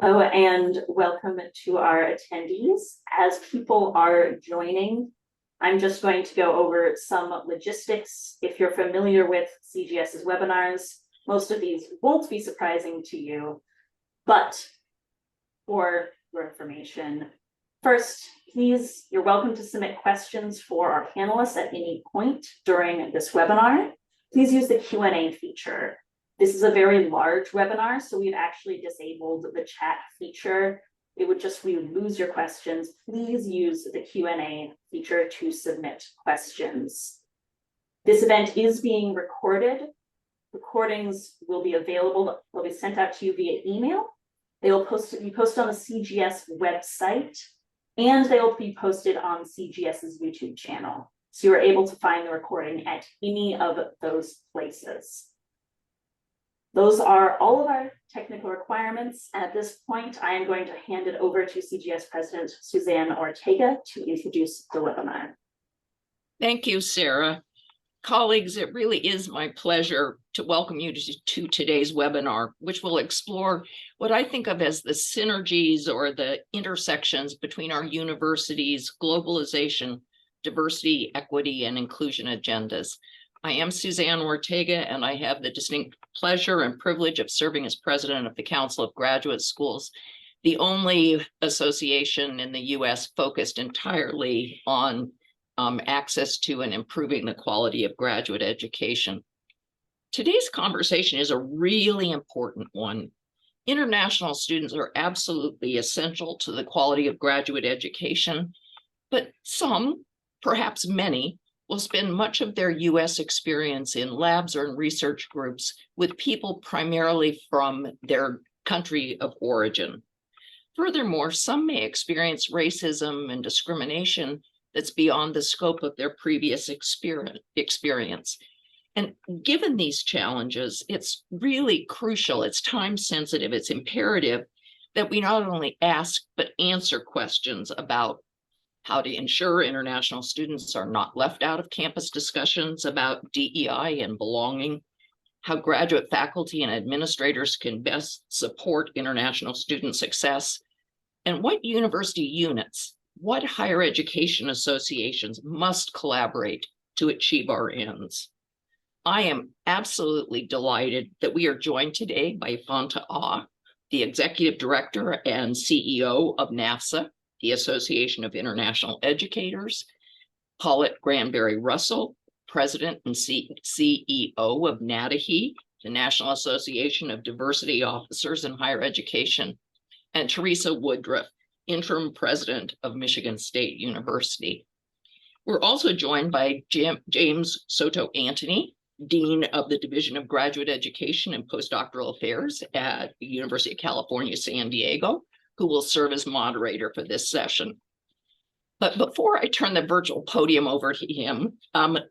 Hello and welcome to our attendees. As people are joining, I'm just going to go over some logistics. If you're familiar with CGS's webinars, most of these won't be surprising to you, but for your information, first, please, you're welcome to submit questions for our panelists at any point during this webinar. Please use the Q&A feature. This is a very large webinar, so we've actually disabled the chat feature. We would lose your questions. Please use the Q&A feature to submit questions. This event is being recorded. Recordings will be available, they'll be sent out to you via email. They will be posted on the CGS website, and they will be posted on CGS's YouTube channel. So you're able to find the recording at any of those places. Those are all of our technical requirements. At this point, I am going to hand it over to CGS President Suzanne Ortega to introduce the webinar. Thank you, Sarah. Colleagues, it really is my pleasure to welcome you to today's webinar, which will explore what I think of as the synergies or the intersections between our university's globalization, diversity, equity, and inclusion agendas. I am Suzanne Ortega, and I have the distinct pleasure and privilege of serving as president of the Council of Graduate Schools, the only association in the U.S. focused entirely on access to and improving the quality of graduate education. Today's conversation is a really important one. International students are absolutely essential to the quality of graduate education, but some, perhaps many, will spend much of their U.S. experience in labs or in research groups with people primarily from their country of origin. Furthermore, some may experience racism and discrimination that's beyond the scope of their previous experience. And given these challenges, it's really crucial, it's time sensitive, it's imperative that we not only ask, but answer questions about how to ensure international students are not left out of campus discussions about DEI and belonging, how graduate faculty and administrators can best support international student success, and what university units, what higher education associations must collaborate to achieve our ends. I am absolutely delighted that we are joined today by Fanta, the Executive Director and CEO of NAFSA, the Association of International Educators, Paulette Granberry Russell, President and CEO of NADOHE, the National Association of Diversity Officers in Higher Education, and Teresa Woodruff, Interim President of Michigan State University. We're also joined by James Soto Anthony, Dean of the Division of Graduate Education and Postdoctoral Affairs at the University of California, San Diego, who will serve as moderator for this session. But before I turn the virtual podium over to him,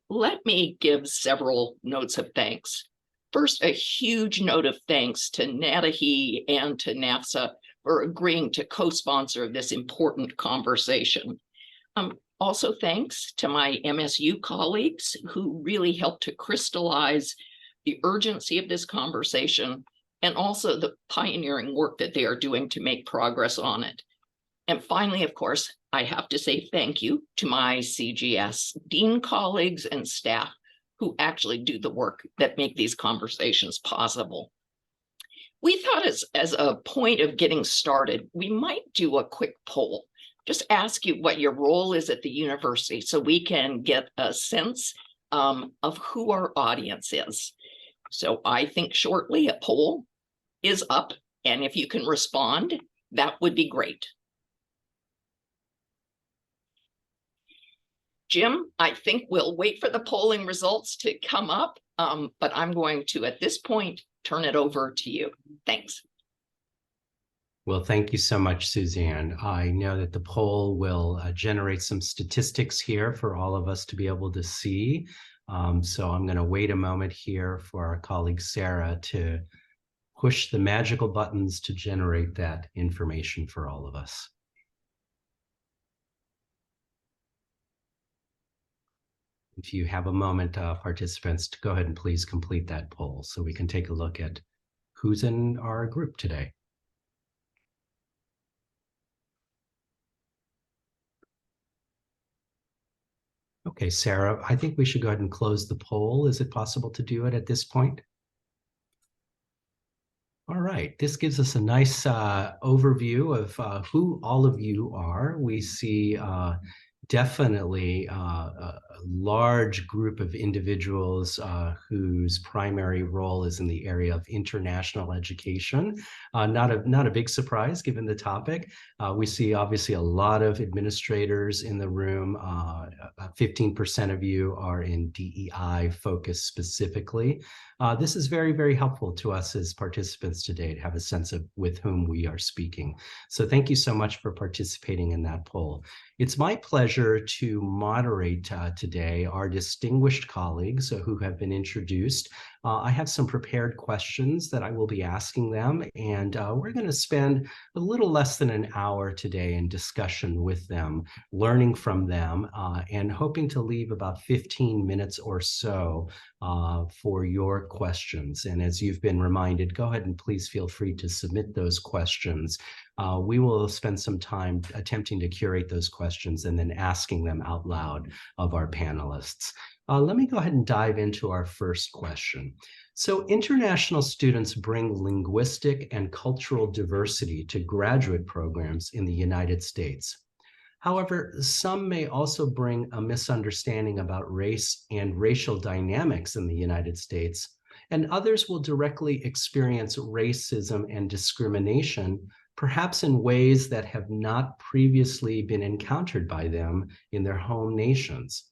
let me give several notes of thanks. First, a huge note of thanks to NADOHE and to NAFSA for agreeing to co-sponsor this important conversation. Also, thanks to my MSU colleagues who really helped to crystallize the urgency of this conversation and also the pioneering work that they are doing to make progress on it. And finally, of course, I have to say thank you to my CGS Dean colleagues and staff who actually do the work that make these conversations possible. We thought as a point of getting started, we might do a quick poll. Just ask you what your role is at the university so we can get a sense of who our audience is. So I think shortly a poll is up, and if you can respond, that would be great. Jim, I think we'll wait for the polling results to come up, but I'm going to, at this point, turn it over to you. Thanks. Well, thank you so much, Suzanne. I know that the poll will generate some statistics here for all of us to be able to see. So I'm going to wait a moment here for our colleague Sarah to push the magical buttons to generate that information for all of us. If you have a moment, participants, to go ahead and please complete that poll so we can take a look at who's in our group today. Okay, Sarah, I think we should go ahead and close the poll. Is it possible to do it at this point? All right, this gives us a nice overview of who all of you are. We see definitely a large group of individuals whose primary role is in the area of international education. Not a big surprise given the topic. We see obviously a lot of administrators in the room. 15% of you are in DEI focus specifically. This is very, very helpful to us as participants today to have a sense of with whom we are speaking. So thank you so much for participating in that poll. It's my pleasure to moderate today our distinguished colleagues who have been introduced. I have some prepared questions that I will be asking them, and we're going to spend a little less than an hour today in discussion with them, learning from them, and hoping to leave about 15 minutes or so for your questions. And as you've been reminded, go ahead and please feel free to submit those questions. We will spend some time attempting to curate those questions and then asking them out loud of our panelists. Let me go ahead and dive into our first question. So international students bring linguistic and cultural diversity to graduate programs in the United States. However, some may also bring a misunderstanding about race and racial dynamics in the United States, and others will directly experience racism and discrimination, perhaps in ways that have not previously been encountered by them in their home nations.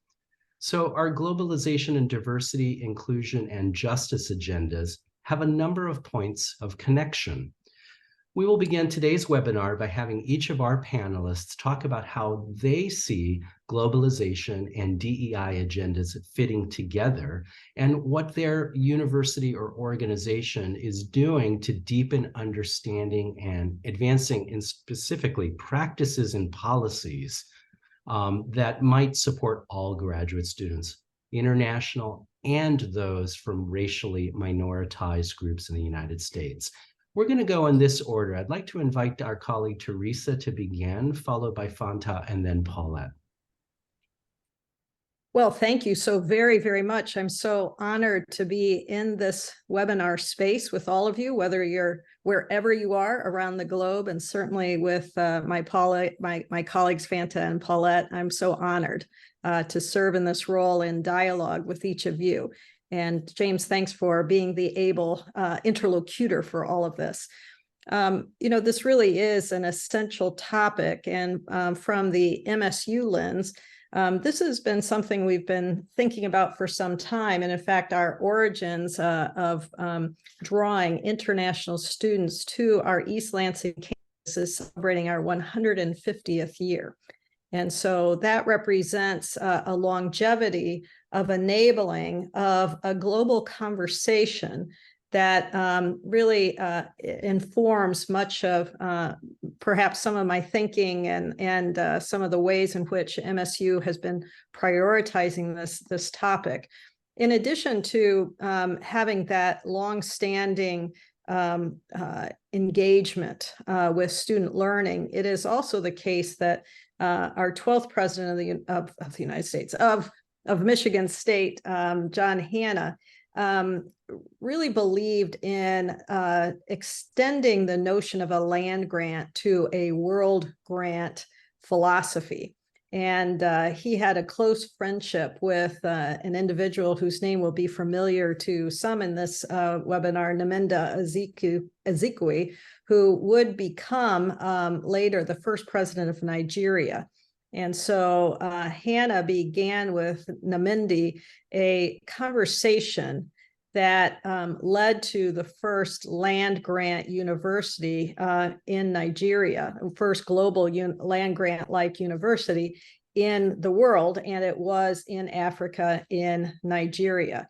So our globalization and diversity, inclusion, and justice agendas have a number of points of connection. We will begin today's webinar by having each of our panelists talk about how they see globalization and DEI agendas fitting together and what their university or organization is doing to deepen understanding and advancing in specifically practices and policies that might support all graduate students, international and those from racially minoritized groups in the United States. We're going to go in this order. I'd like to invite our colleague Teresa to begin, followed by Fanta and then Paulette. Well, thank you so very, very much. I'm so honored to be in this webinar space with all of you, whether you're wherever you are around the globe, and certainly with my colleagues Fanta and Paulette. I'm so honored to serve in this role in dialogue with each of you. And James, thanks for being the able interlocutor for all of this. This really is an essential topic, and from the MSU lens, this has been something we've been thinking about for some time. And in fact, our origins of drawing international students to our East Lansing campus is celebrating our 150th year. And so that represents a longevity of enabling of a global conversation that really informs much of perhaps some of my thinking and some of the ways in which MSU has been prioritizing this topic. In addition to having that longstanding engagement with student learning, it is also the case that our 12th president of the United States, of Michigan State, John Hanna, really believed in extending the notion of a land grant to a world grant philosophy. And he had a close friendship with an individual whose name will be familiar to some in this webinar, Nnamdi Azikiwe, who would become later the first president of Nigeria. And so Hanna began with Nnamdi a conversation that led to the first land grant university in Nigeria, first global land grant-like university in the world, and it was in Africa, in Nigeria.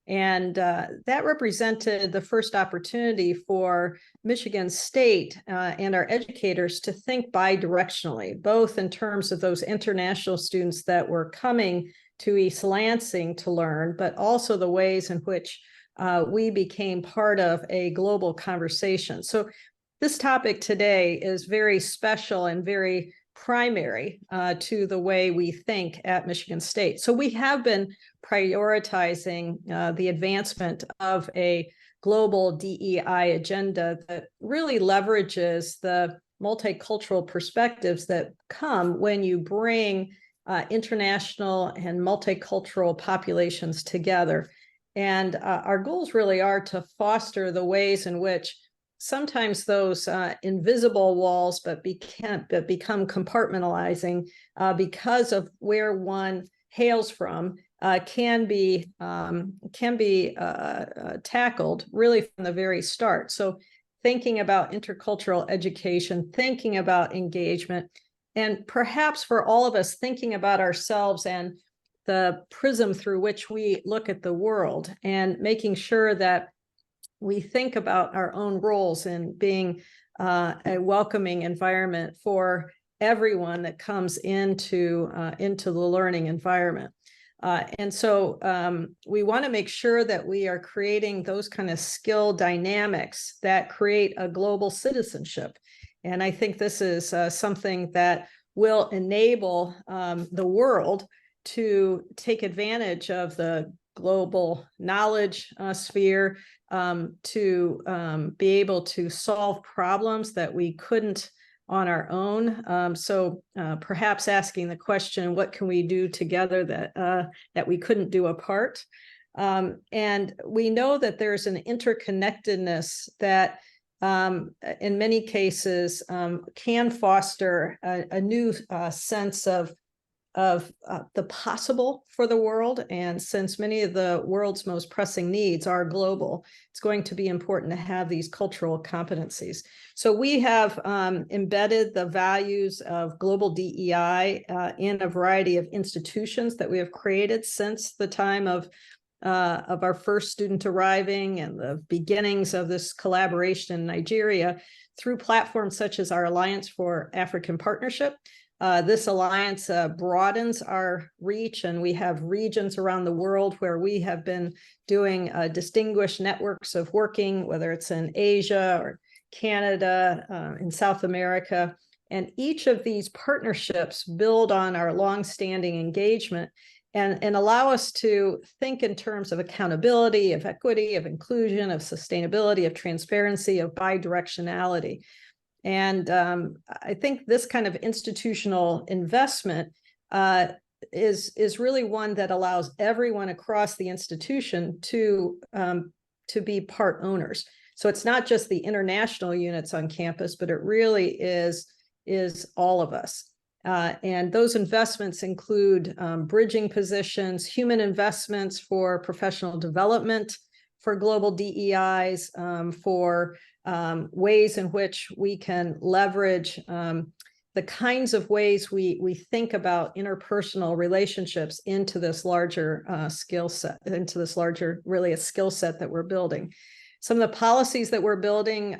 And that represented the first opportunity for Michigan State and our educators to think bi-directionally, both in terms of those international students that were coming to East Lansing to learn, but also the ways in which we became part of a global conversation. So this topic today is very special and very primary to the way we think at Michigan State. So we have been prioritizing the advancement of a global DEI agenda that really leverages the multicultural perspectives that come when you bring international and multicultural populations together. And our goals really are to foster the ways in which sometimes those invisible walls become compartmentalizing because of where one hails from can be tackled really from the very start. So thinking about intercultural education, thinking about engagement, and perhaps for all of us thinking about ourselves and the prism through which we look at the world, and making sure that we think about our own roles in being a welcoming environment for everyone that comes into the learning environment. And so we want to make sure that we are creating those kind of skill dynamics that create a global citizenship. And I think this is something that will enable the world to take advantage of the global knowledge sphere, to be able to solve problems that we couldn't on our own. So perhaps asking the question, what can we do together that we couldn't do apart? And we know that there's an interconnectedness that in many cases can foster a new sense of the possible for the world. And since many of the world's most pressing needs are global, it's going to be important to have these cultural competencies. So we have embedded the values of global DEI in a variety of institutions that we have created since the time of our first student arriving and the beginnings of this collaboration in Nigeria through platforms such as our Alliance for African Partnership. This alliance broadens our reach, and we have regions around the world where we have been doing distinguished networks of working, whether it's in Asia or Canada, in South America. And each of these partnerships build on our longstanding engagement and allow us to think in terms of accountability, of equity, of inclusion, of sustainability, of transparency, of bidirectionality. And I think this kind of institutional investment is really one that allows everyone across the institution to be part owners. So it's not just the international units on campus, but it really is all of us. And those investments include bridging positions, human investments for professional development, for global DEIs, for ways in which we can leverage the kinds of ways we think about interpersonal relationships into this larger skill set, into this larger, really a skill set that we're building. Some of the policies that we're building,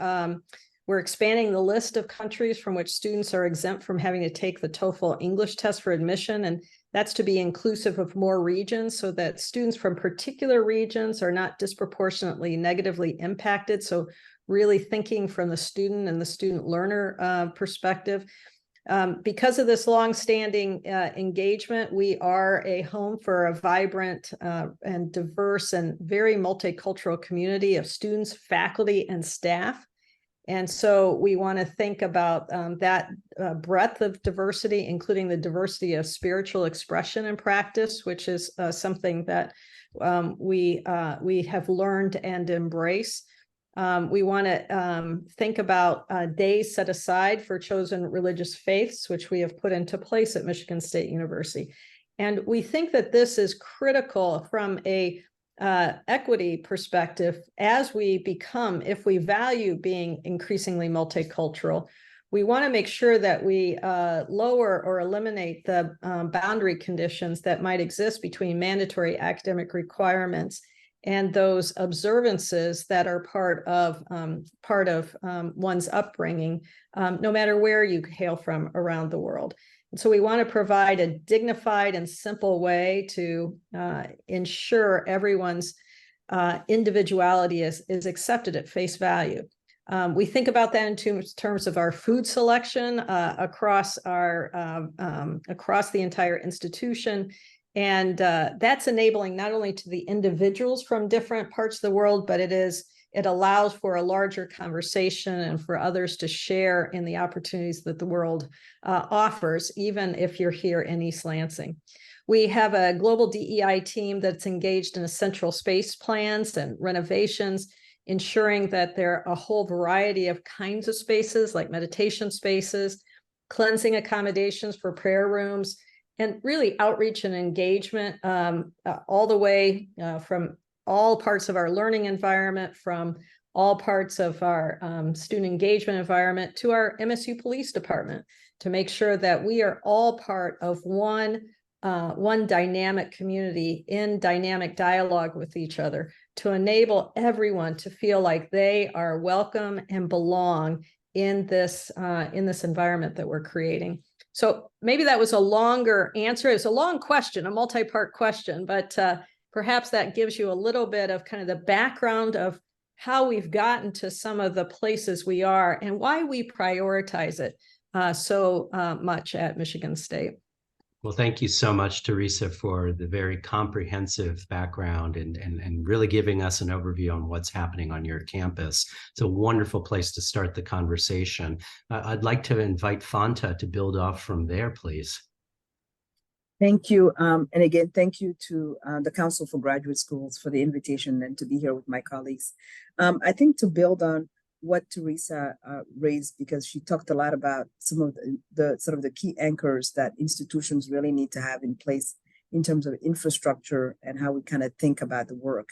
we're expanding the list of countries from which students are exempt from having to take the TOEFL English test for admission, and that's to be inclusive of more regions so that students from particular regions are not disproportionately negatively impacted. So really thinking from the student and the student learner perspective. Because of this longstanding engagement, we are a home for a vibrant and diverse and very multicultural community of students, faculty, and staff. And so we want to think about that breadth of diversity, including the diversity of spiritual expression and practice, which is something that we have learned and embrace. We want to think about days set aside for chosen religious faiths, which we have put into place at Michigan State University. And we think that this is critical from a equity perspective as we become, if we value being increasingly multicultural, we want to make sure that we lower or eliminate the boundary conditions that might exist between mandatory academic requirements and those observances that are part of one's upbringing, no matter where you hail from around the world. And so we want to provide a dignified and simple way to ensure everyone's individuality is accepted at face value. We think about that in terms of our food selection across the entire institution. And that's enabling not only to the individuals from different parts of the world, but it allows for a larger conversation and for others to share in the opportunities that the world offers, even if you're here in East Lansing. We have a global DEI team that's engaged in essential space plans and renovations, ensuring that there are a whole variety of kinds of spaces like meditation spaces, cleansing accommodations for prayer rooms, and really outreach and engagement all the way from all parts of our learning environment, from all parts of our student engagement environment to our MSU Police Department, to make sure that we are all part of one dynamic community in dynamic dialogue with each other, to enable everyone to feel like they are welcome and belong in this environment that we're creating. So maybe that was a longer answer. It's a long question, a multi-part question, but perhaps that gives you a little bit of kind of the background of how we've gotten to some of the places we are and why we prioritize it so much at Michigan State. Well, thank you so much, Teresa, for the very comprehensive background and really giving us an overview on what's happening on your campus. It's a wonderful place to start the conversation. I'd like to invite Fanta to build off from there, please. Thank you. And again, thank you to the Council for Graduate Schools for the invitation and to be here with my colleagues. I think to build on what Teresa raised, because she talked a lot about some of the sort of the key anchors that institutions really need to have in place in terms of infrastructure and how we kind of think about the work.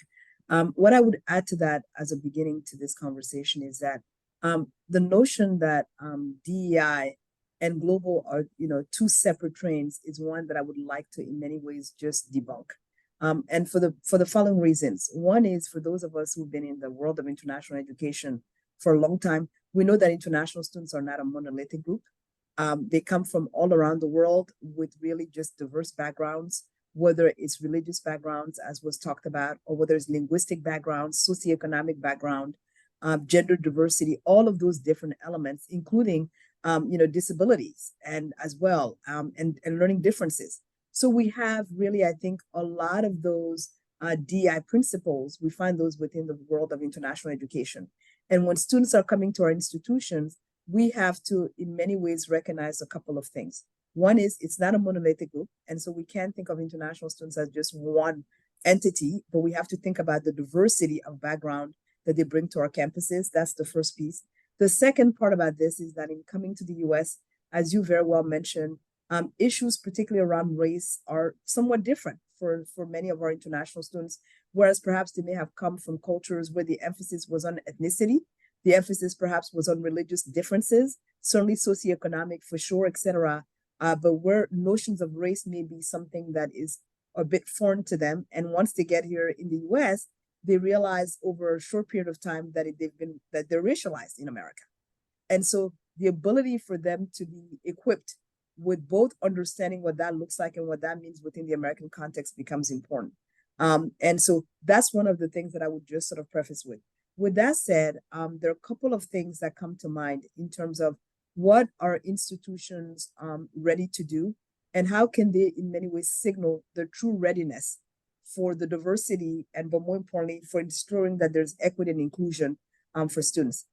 What I would add to that as a beginning to this conversation is that the notion that DEI and global are, two separate trains is one that I would like to, in many ways, just debunk. And for the following reasons. One is for those of us who've been in the world of international education for a long time, we know that international students are not a monolithic group. They come from all around the world with really just diverse backgrounds, whether it's religious backgrounds, as was talked about, or whether it's linguistic backgrounds, socioeconomic background, gender diversity, all of those different elements, including disabilities and as well, and learning differences. So we have really, I think, a lot of those DI principles. We find those within the world of international education. And when students are coming to our institutions, we have to, in many ways, recognize a couple of things. One is it's not a monolithic group. And so we can't think of international students as just one entity, but we have to think about the diversity of background that they bring to our campuses. That's the first piece. The second part about this is that in coming to the US, as you very well mentioned, issues particularly around race are somewhat different for many of our international students, whereas perhaps they may have come from cultures where the emphasis was on ethnicity, the emphasis perhaps was on religious differences, certainly socioeconomic for sure, et cetera, but where notions of race may be something that is a bit foreign to them. And once they get here in the US, they realize over a short period of time that they're racialized in America. And so the ability for them to be equipped with both understanding what that looks like and what that means within the American context becomes important. And so that's one of the things that I would just sort of preface with. With that said, there are a couple of things that come to mind in terms of what are institutions ready to do and how can they in many ways signal their true readiness for the diversity and, but more importantly, for ensuring that there's equity and inclusion for students.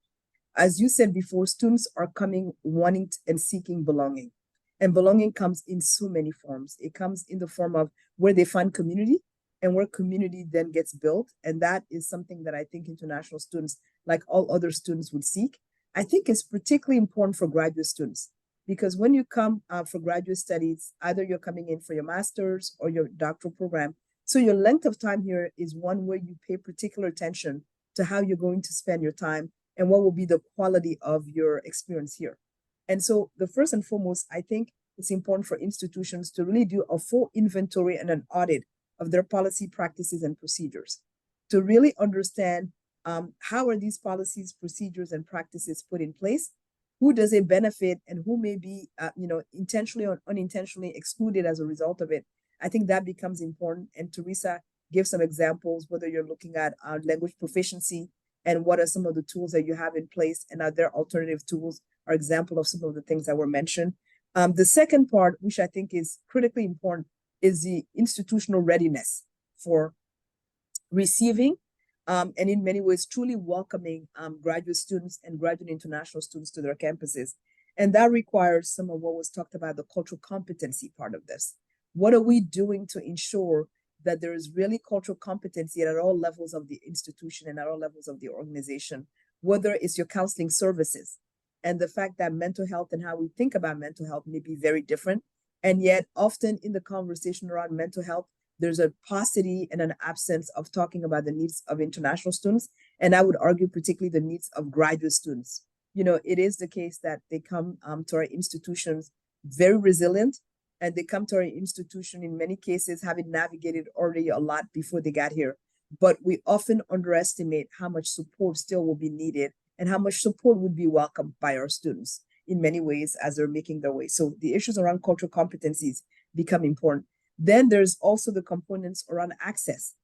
As you said before, students are coming wanting and seeking belonging. And belonging comes in so many forms. It comes in the form of where they find community and where community then gets built. And that is something that I think international students, like all other students, would seek. I think it's particularly important for graduate students because when you come for graduate studies, either you're coming in for your master's or your doctoral program, so your length of time here is one where you pay particular attention to how you're going to spend your time and what will be the quality of your experience here. And so the first and foremost, I think it's important for institutions to really do a full inventory and an audit of their policy practices and procedures to really understand how are these policies, procedures, and practices put in place, who does it benefit, and who may be intentionally or unintentionally excluded as a result of it. I think that becomes important. And Teresa gave some examples, whether you're looking at language proficiency, and what are some of the tools that you have in place, and are there alternative tools or example of some of the things that were mentioned. The second part, which I think is critically important, is the institutional readiness for receiving and in many ways truly welcoming graduate students and graduate international students to their campuses. And that requires some of what was talked about, the cultural competency part of this. What are we doing to ensure that there is really cultural competency at all levels of the institution and at all levels of the organization, whether it's your counseling services, and the fact that mental health and how we think about mental health may be very different. And yet often in the conversation around mental health, there's a paucity and an absence of talking about the needs of international students. And I would argue particularly the needs of graduate students. You know, it is the case that they come to our institutions very resilient, and they come to our institution in many cases having navigated already a lot before they got here. But we often underestimate how much support still will be needed and how much support would be welcomed by our students in many ways as they're making their way. So the issues around cultural competencies become important. Then there's also the components around access.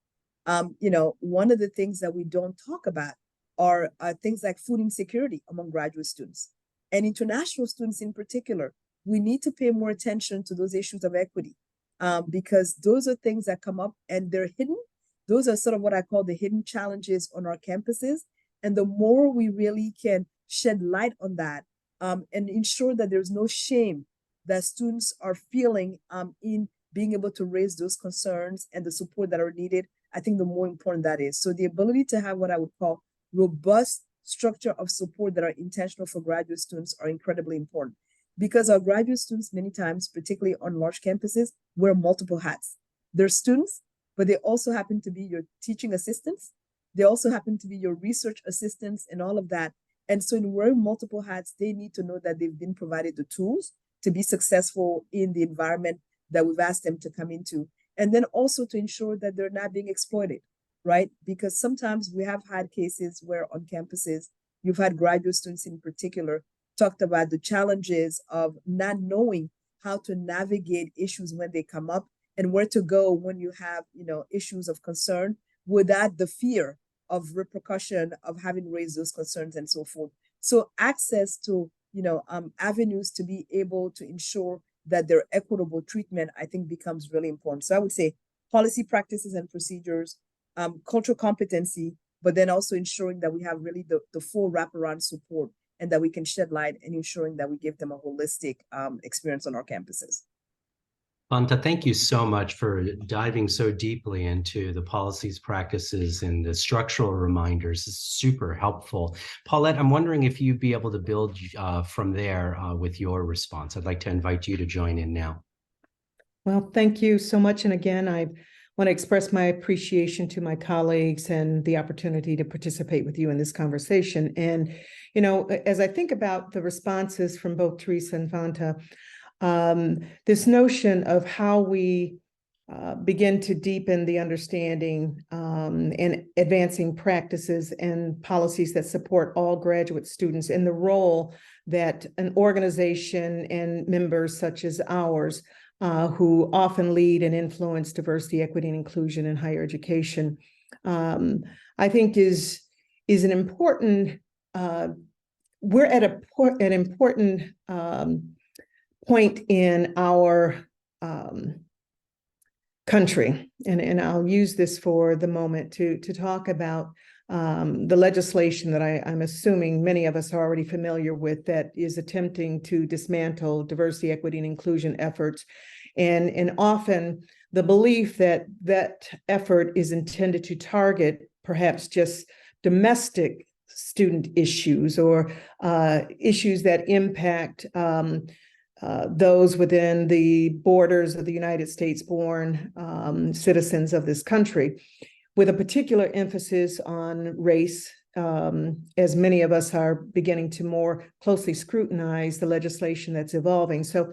You know, one of the things that we don't talk about are things like food insecurity among graduate students and international students in particular. We need to pay more attention to those issues of equity because those are things that come up and they're hidden. Those are sort of what I call the hidden challenges on our campuses. And the more we really can shed light on that and ensure that there's no shame that students are feeling in being able to raise those concerns and the support that are needed, I think the more important that is. So the ability to have what I would call robust structure of support that are intentional for graduate students are incredibly important, because our graduate students many times, particularly on large campuses, wear multiple hats. They're students, but they also happen to be your teaching assistants. They also happen to be your research assistants and all of that. And so in wearing multiple hats, they need to know that they've been provided the tools to be successful in the environment that we've asked them to come into. And then also to ensure that they're not being exploited, right? Because sometimes we have had cases where on campuses, you've had graduate students in particular talked about the challenges of not knowing how to navigate issues when they come up and where to go when you have, you know, issues of concern without the fear of repercussion of having raised those concerns and so forth. So access to, you know, avenues to be able to ensure that their equitable treatment, I think, becomes really important. So I would say policy, practices, and procedures, cultural competency, but then also ensuring that we have really the full wraparound support and that we can shed light and ensuring that we give them a holistic experience on our campuses. Fanta, thank you so much for diving so deeply into the policies, practices, and the structural reminders. It's super helpful. Paulette, I'm wondering if you'd be able to build from there with your response. I'd like to invite you to join in now. Well, thank you so much. And again, I want to express my appreciation to my colleagues and the opportunity to participate with you in this conversation. And, you know, as I think about the responses from both Teresa and Fanta, this notion of how we begin to deepen the understanding and advancing practices and policies that support all graduate students, and the role that an organization and members such as ours, who often lead and influence diversity, equity, and inclusion in higher education, I think is an important, we're at an important point in our country, and I'll use this for the moment to talk about the legislation that I'm assuming many of us are already familiar with, that is attempting to dismantle diversity, equity, and inclusion efforts, and often the belief that that effort is intended to target perhaps just domestic student issues or issues that impact those within the borders of the United States born citizens of this country, with a particular emphasis on race, as many of us are beginning to more closely scrutinize the legislation that's evolving. So,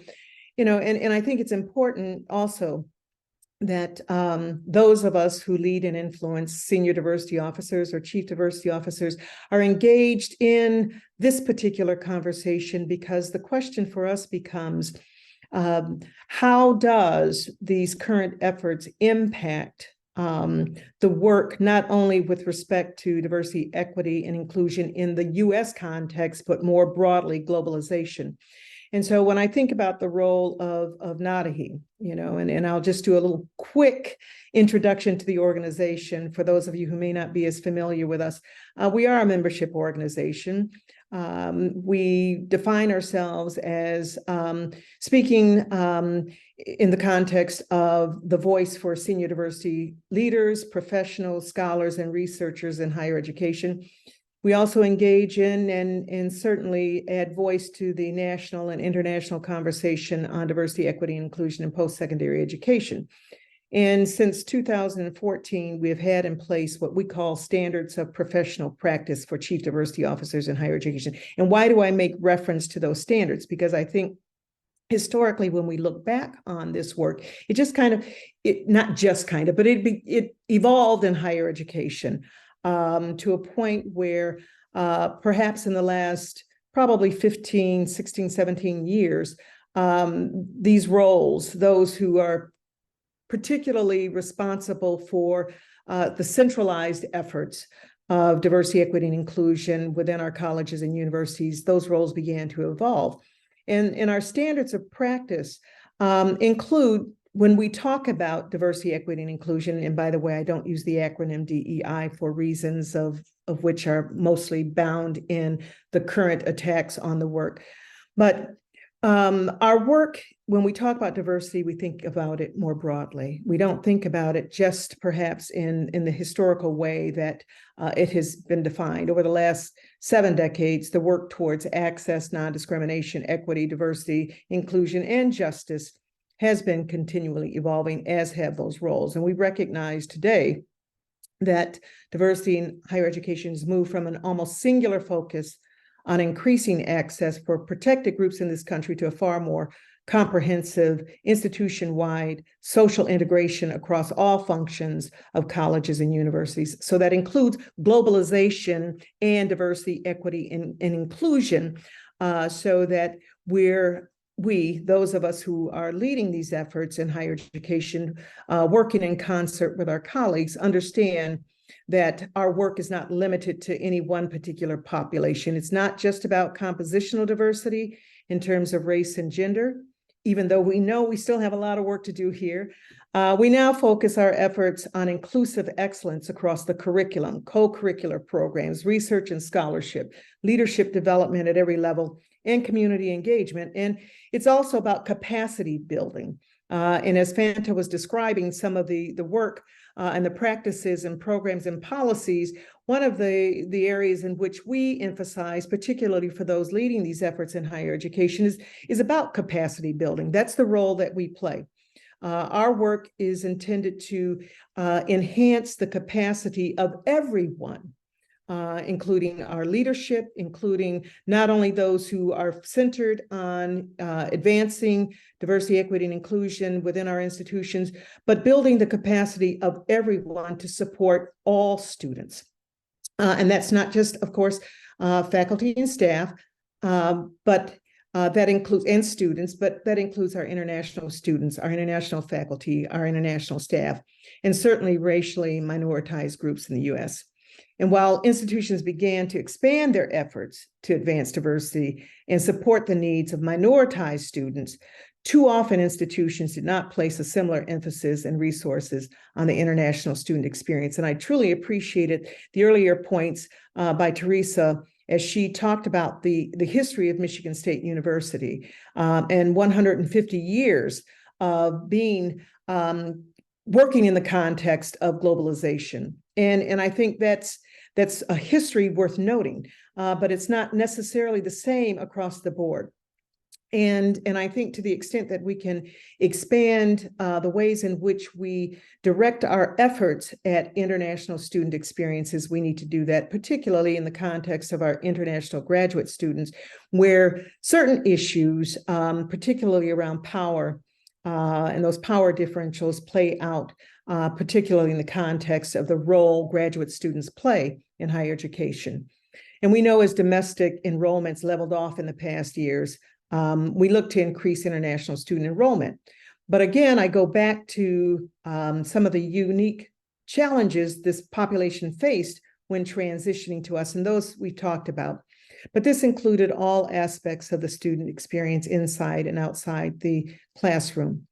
you know, and I think it's important also that those of us who lead and influence senior diversity officers or chief diversity officers are engaged in this particular conversation, because the question for us becomes, how does these current efforts impact the work not only with respect to diversity, equity, and inclusion in the US context, but more broadly globalization. And so when I think about the role of NADOHE, and I'll just do a little quick introduction to the organization for those of you who may not be as familiar with us. We are a membership organization. We define ourselves as speaking in the context of the voice for senior diversity leaders, professionals, scholars, and researchers in higher education. We also engage in and certainly add voice to the national and international conversation on diversity, equity, and inclusion in post-secondary education. And since 2014, we have had in place what we call standards of professional practice for chief diversity officers in higher education. And why do I make reference to those standards? Because I think historically, when we look back on this work, it just kind of, not just kind of, but it evolved in higher education to a point where perhaps in the last probably 15, 16, 17 years, these roles, those who are particularly responsible for the centralized efforts of diversity, equity, and inclusion within our colleges and universities, those roles began to evolve. And our standards of practice include, when we talk about diversity, equity, and inclusion, and by the way, I don't use the acronym DEI for reasons of which are mostly bound in the current attacks on the work. But our work, when we talk about diversity, we think about it more broadly. We don't think about it just perhaps in the historical way that it has been defined. Over the last 7 decades, the work towards access, non-discrimination, equity, diversity, inclusion, and justice has been continually evolving, as have those roles. And we recognize today that diversity in higher education has moved from an almost singular focus on increasing access for protected groups in this country to a far more comprehensive, institution-wide social integration across all functions of colleges and universities. So that includes globalization and diversity, equity, and inclusion, so that those of us who are leading these efforts in higher education, working in concert with our colleagues, understand that our work is not limited to any one particular population. It's not just about compositional diversity in terms of race and gender, even though we know we still have a lot of work to do here. We now focus our efforts on inclusive excellence across the curriculum, co-curricular programs, research and scholarship, leadership development at every level, and community engagement. And it's also about capacity building. And as Fanta was describing some of the work and the practices and programs and policies, one of the areas in which we emphasize, particularly for those leading these efforts in higher education, is about capacity building. That's the role that we play. Our work is intended to enhance the capacity of everyone, including our leadership, including not only those who are centered on advancing diversity, equity, and inclusion within our institutions, but building the capacity of everyone to support all students. And that's not just, of course, faculty and staff, but that includes, and students, but that includes our international students, our international faculty, our international staff, and certainly racially minoritized groups in the US. And while institutions began to expand their efforts to advance diversity and support the needs of minoritized students, too often institutions did not place a similar emphasis and resources on the international student experience. And I truly appreciated the earlier points by Teresa as she talked about the history of Michigan State University and 150 years of being working in the context of globalization. And I think that's a history worth noting, but it's not necessarily the same across the board. And I think to the extent that we can expand the ways in which we direct our efforts at international student experiences, we need to do that, particularly in the context of our international graduate students, where certain issues, particularly around power, and those power differentials play out, particularly in the context of the role graduate students play in higher education. And we know as domestic enrollments leveled off in the past years, we look to increase international student enrollment. But again, I go back to some of the unique challenges this population faced when transitioning to us, and those we talked about. But this included all aspects of the student experience inside and outside the classroom.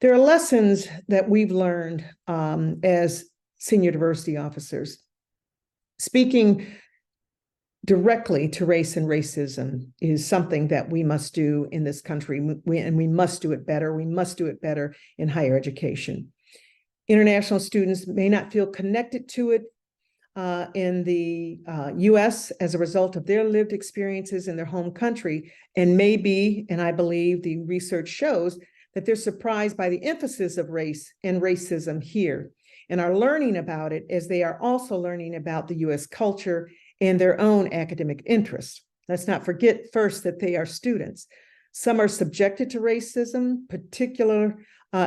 There are lessons that we've learned as senior diversity officers. Speaking directly to race and racism is something that we must do in this country, and we must do it better. We must do it better in higher education. International students may not feel connected to it in the US as a result of their lived experiences in their home country, and maybe, and I believe the research shows, that they're surprised by the emphasis of race and racism here, and are learning about it as they are also learning about the US culture and their own academic interests. Let's not forget first that they are students. Some are subjected to racism, particular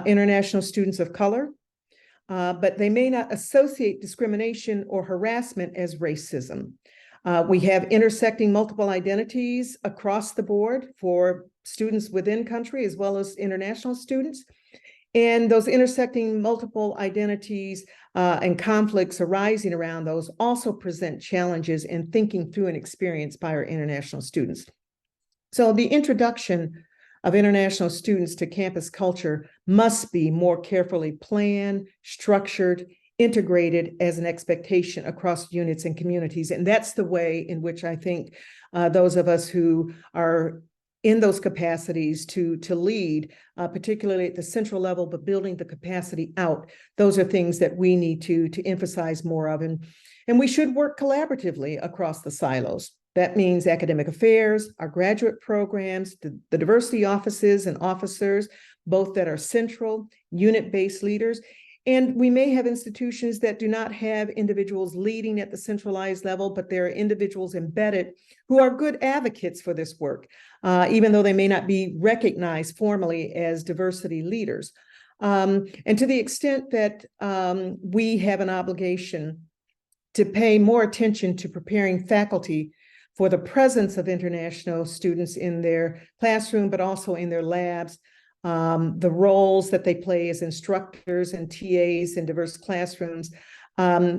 international students of color, but they may not associate discrimination or harassment as racism. We have intersecting multiple identities across the board for students within country as well as international students. And those intersecting multiple identities and conflicts arising around those also present challenges in thinking through an experience by our international students. So the introduction of international students to campus culture must be more carefully planned, structured, integrated as an expectation across units and communities. And that's the way in which I think those of us who are in those capacities to lead, particularly at the central level, but building the capacity out, those are things that we need to emphasize more of. And we should work collaboratively across the silos. That means academic affairs, our graduate programs, the diversity offices and officers, both that are central, unit-based leaders. And we may have institutions that do not have individuals leading at the centralized level, but there are individuals embedded who are good advocates for this work, even though they may not be recognized formally as diversity leaders. And to the extent that we have an obligation to pay more attention to preparing faculty for the presence of international students in their classroom, but also in their labs, the roles that they play as instructors and TAs in diverse classrooms,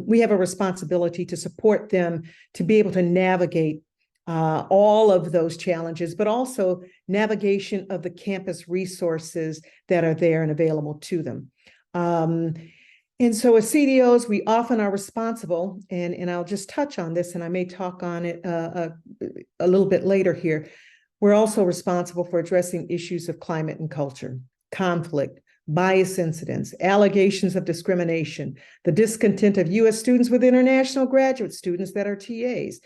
we have a responsibility to support them to be able to navigate all of those challenges, but also navigation of the campus resources that are there and available to them. And so as CDOs, we often are responsible, and I'll just touch on this, and I may talk on it a little bit later here. We're also responsible for addressing issues of climate and culture, conflict, bias incidents, allegations of discrimination, the discontent of US students with international graduate students that are TAs,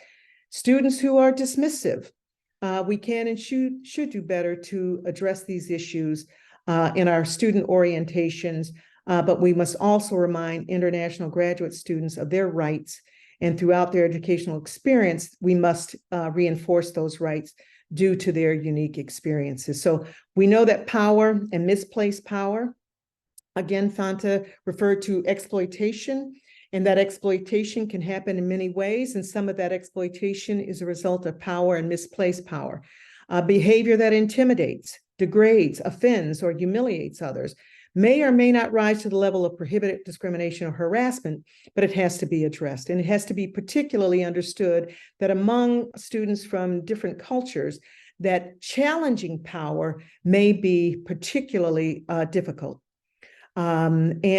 students who are dismissive. We can and should do better to address these issues in our student orientations, but we must also remind international graduate students of their rights, and throughout their educational experience, we must reinforce those rights due to their unique experiences. So we know that power and misplaced power, again, Fanta referred to exploitation, and that exploitation can happen in many ways, and some of that exploitation is a result of power and misplaced power. Behavior that intimidates, degrades, offends, or humiliates others may or may not rise to the level of prohibited discrimination or harassment, but it has to be addressed. And it has to be particularly understood that among students from different cultures, that challenging power may be particularly difficult. Finally,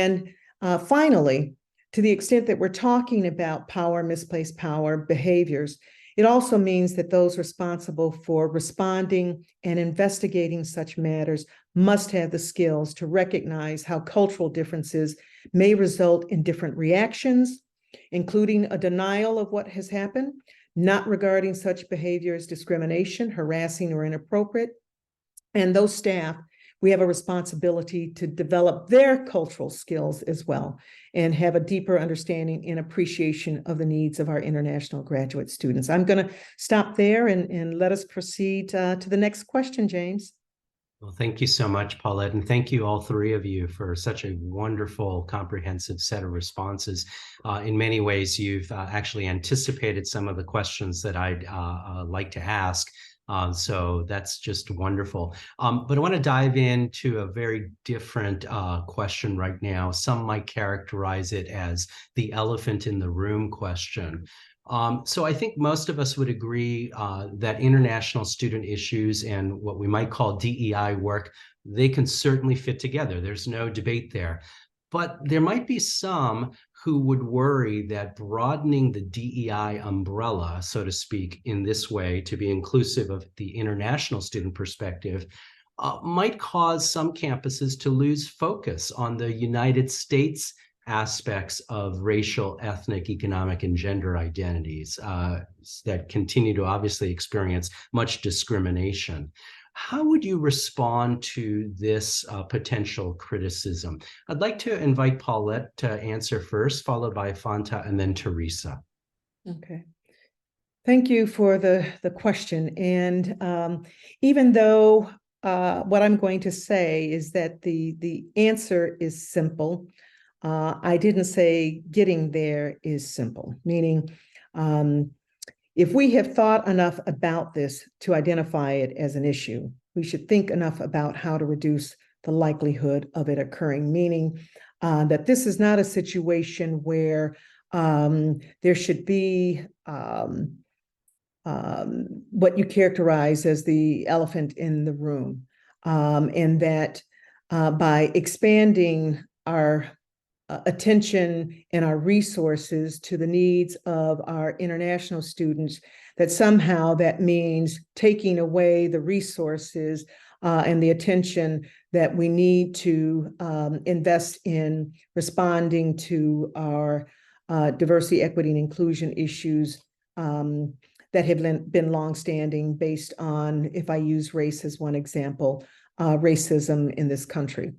to the extent that we're talking about power, misplaced power, behaviors, it also means that those responsible for responding and investigating such matters must have the skills to recognize how cultural differences may result in different reactions, including a denial of what has happened, not regarding such behavior as discrimination, harassing, or inappropriate. And those staff, we have a responsibility to develop their cultural skills as well and have a deeper understanding and appreciation of the needs of our international graduate students. I'm going to stop there and let us proceed to the next question, James. Well, thank you so much, Paulette, and thank you all three of you for such a wonderful, comprehensive set of responses. In many ways, you've actually anticipated some of the questions that I'd like to ask. So that's just wonderful. But I want to dive into a very different question right now. Some might characterize it as the elephant in the room question. So I think most of us would agree that international student issues and what we might call DEI work, they can certainly fit together. There's no debate there. But there might be some who would worry that broadening the DEI umbrella, so to speak, in this way to be inclusive of the international student perspective might cause some campuses to lose focus on the United States aspects of racial, ethnic, economic, and gender identities that continue to obviously experience much discrimination. How would you respond to this potential criticism? I'd like to invite Paulette to answer first, followed by Fanta and then Teresa. Okay. Thank you for the question. And even though what I'm going to say is that the answer is simple, I didn't say getting there is simple, meaning if we have thought enough about this to identify it as an issue, we should think enough about how to reduce the likelihood of it occurring, meaning that this is not a situation where there should be what you characterize as the elephant in the room, and that by expanding our attention and our resources to the needs of our international students, that somehow that means taking away the resources and the attention that we need to invest in responding to our diversity, equity, and inclusion issues that have been longstanding based on, if I use race as one example, racism in this country.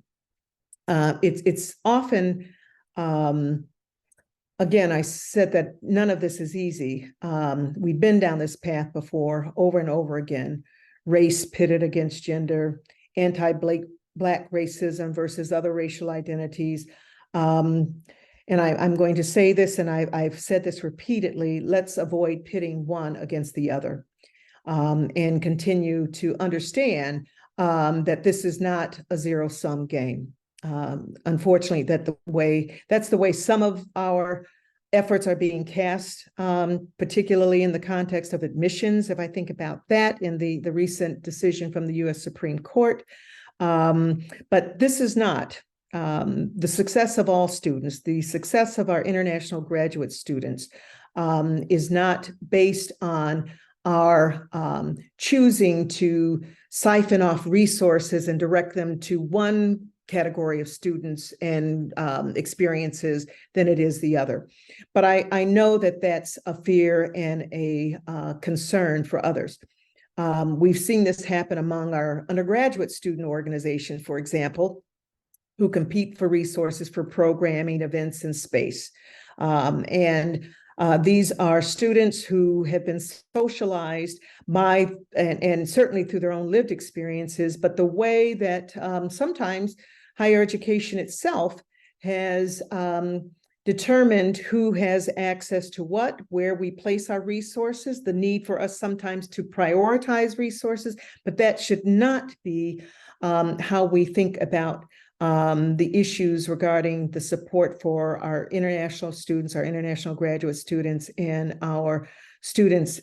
It's often, again, I said that none of this is easy. We've been down this path before, over and over again. Race pitted against gender, anti-Black racism versus other racial identities. And I'm going to say this, and I've said this repeatedly, let's avoid pitting one against the other, and continue to understand that this is not a zero-sum game. Unfortunately, that's the way some of our efforts are being cast, particularly in the context of admissions, if I think about that in the recent decision from the US Supreme Court. But this is not the success of all students. The success of our international graduate students is not based on our choosing to siphon off resources and direct them to one category of students and experiences than it is the other. But I know that that's a fear and a concern for others. We've seen this happen among our undergraduate student organizations, for example, who compete for resources for programming, events, and space. These are students who have been socialized by, and certainly through their own lived experiences, but the way that sometimes higher education itself has determined who has access to what, where we place our resources, the need for us sometimes to prioritize resources, but that should not be how we think about the issues regarding the support for our international students, our international graduate students, and our students,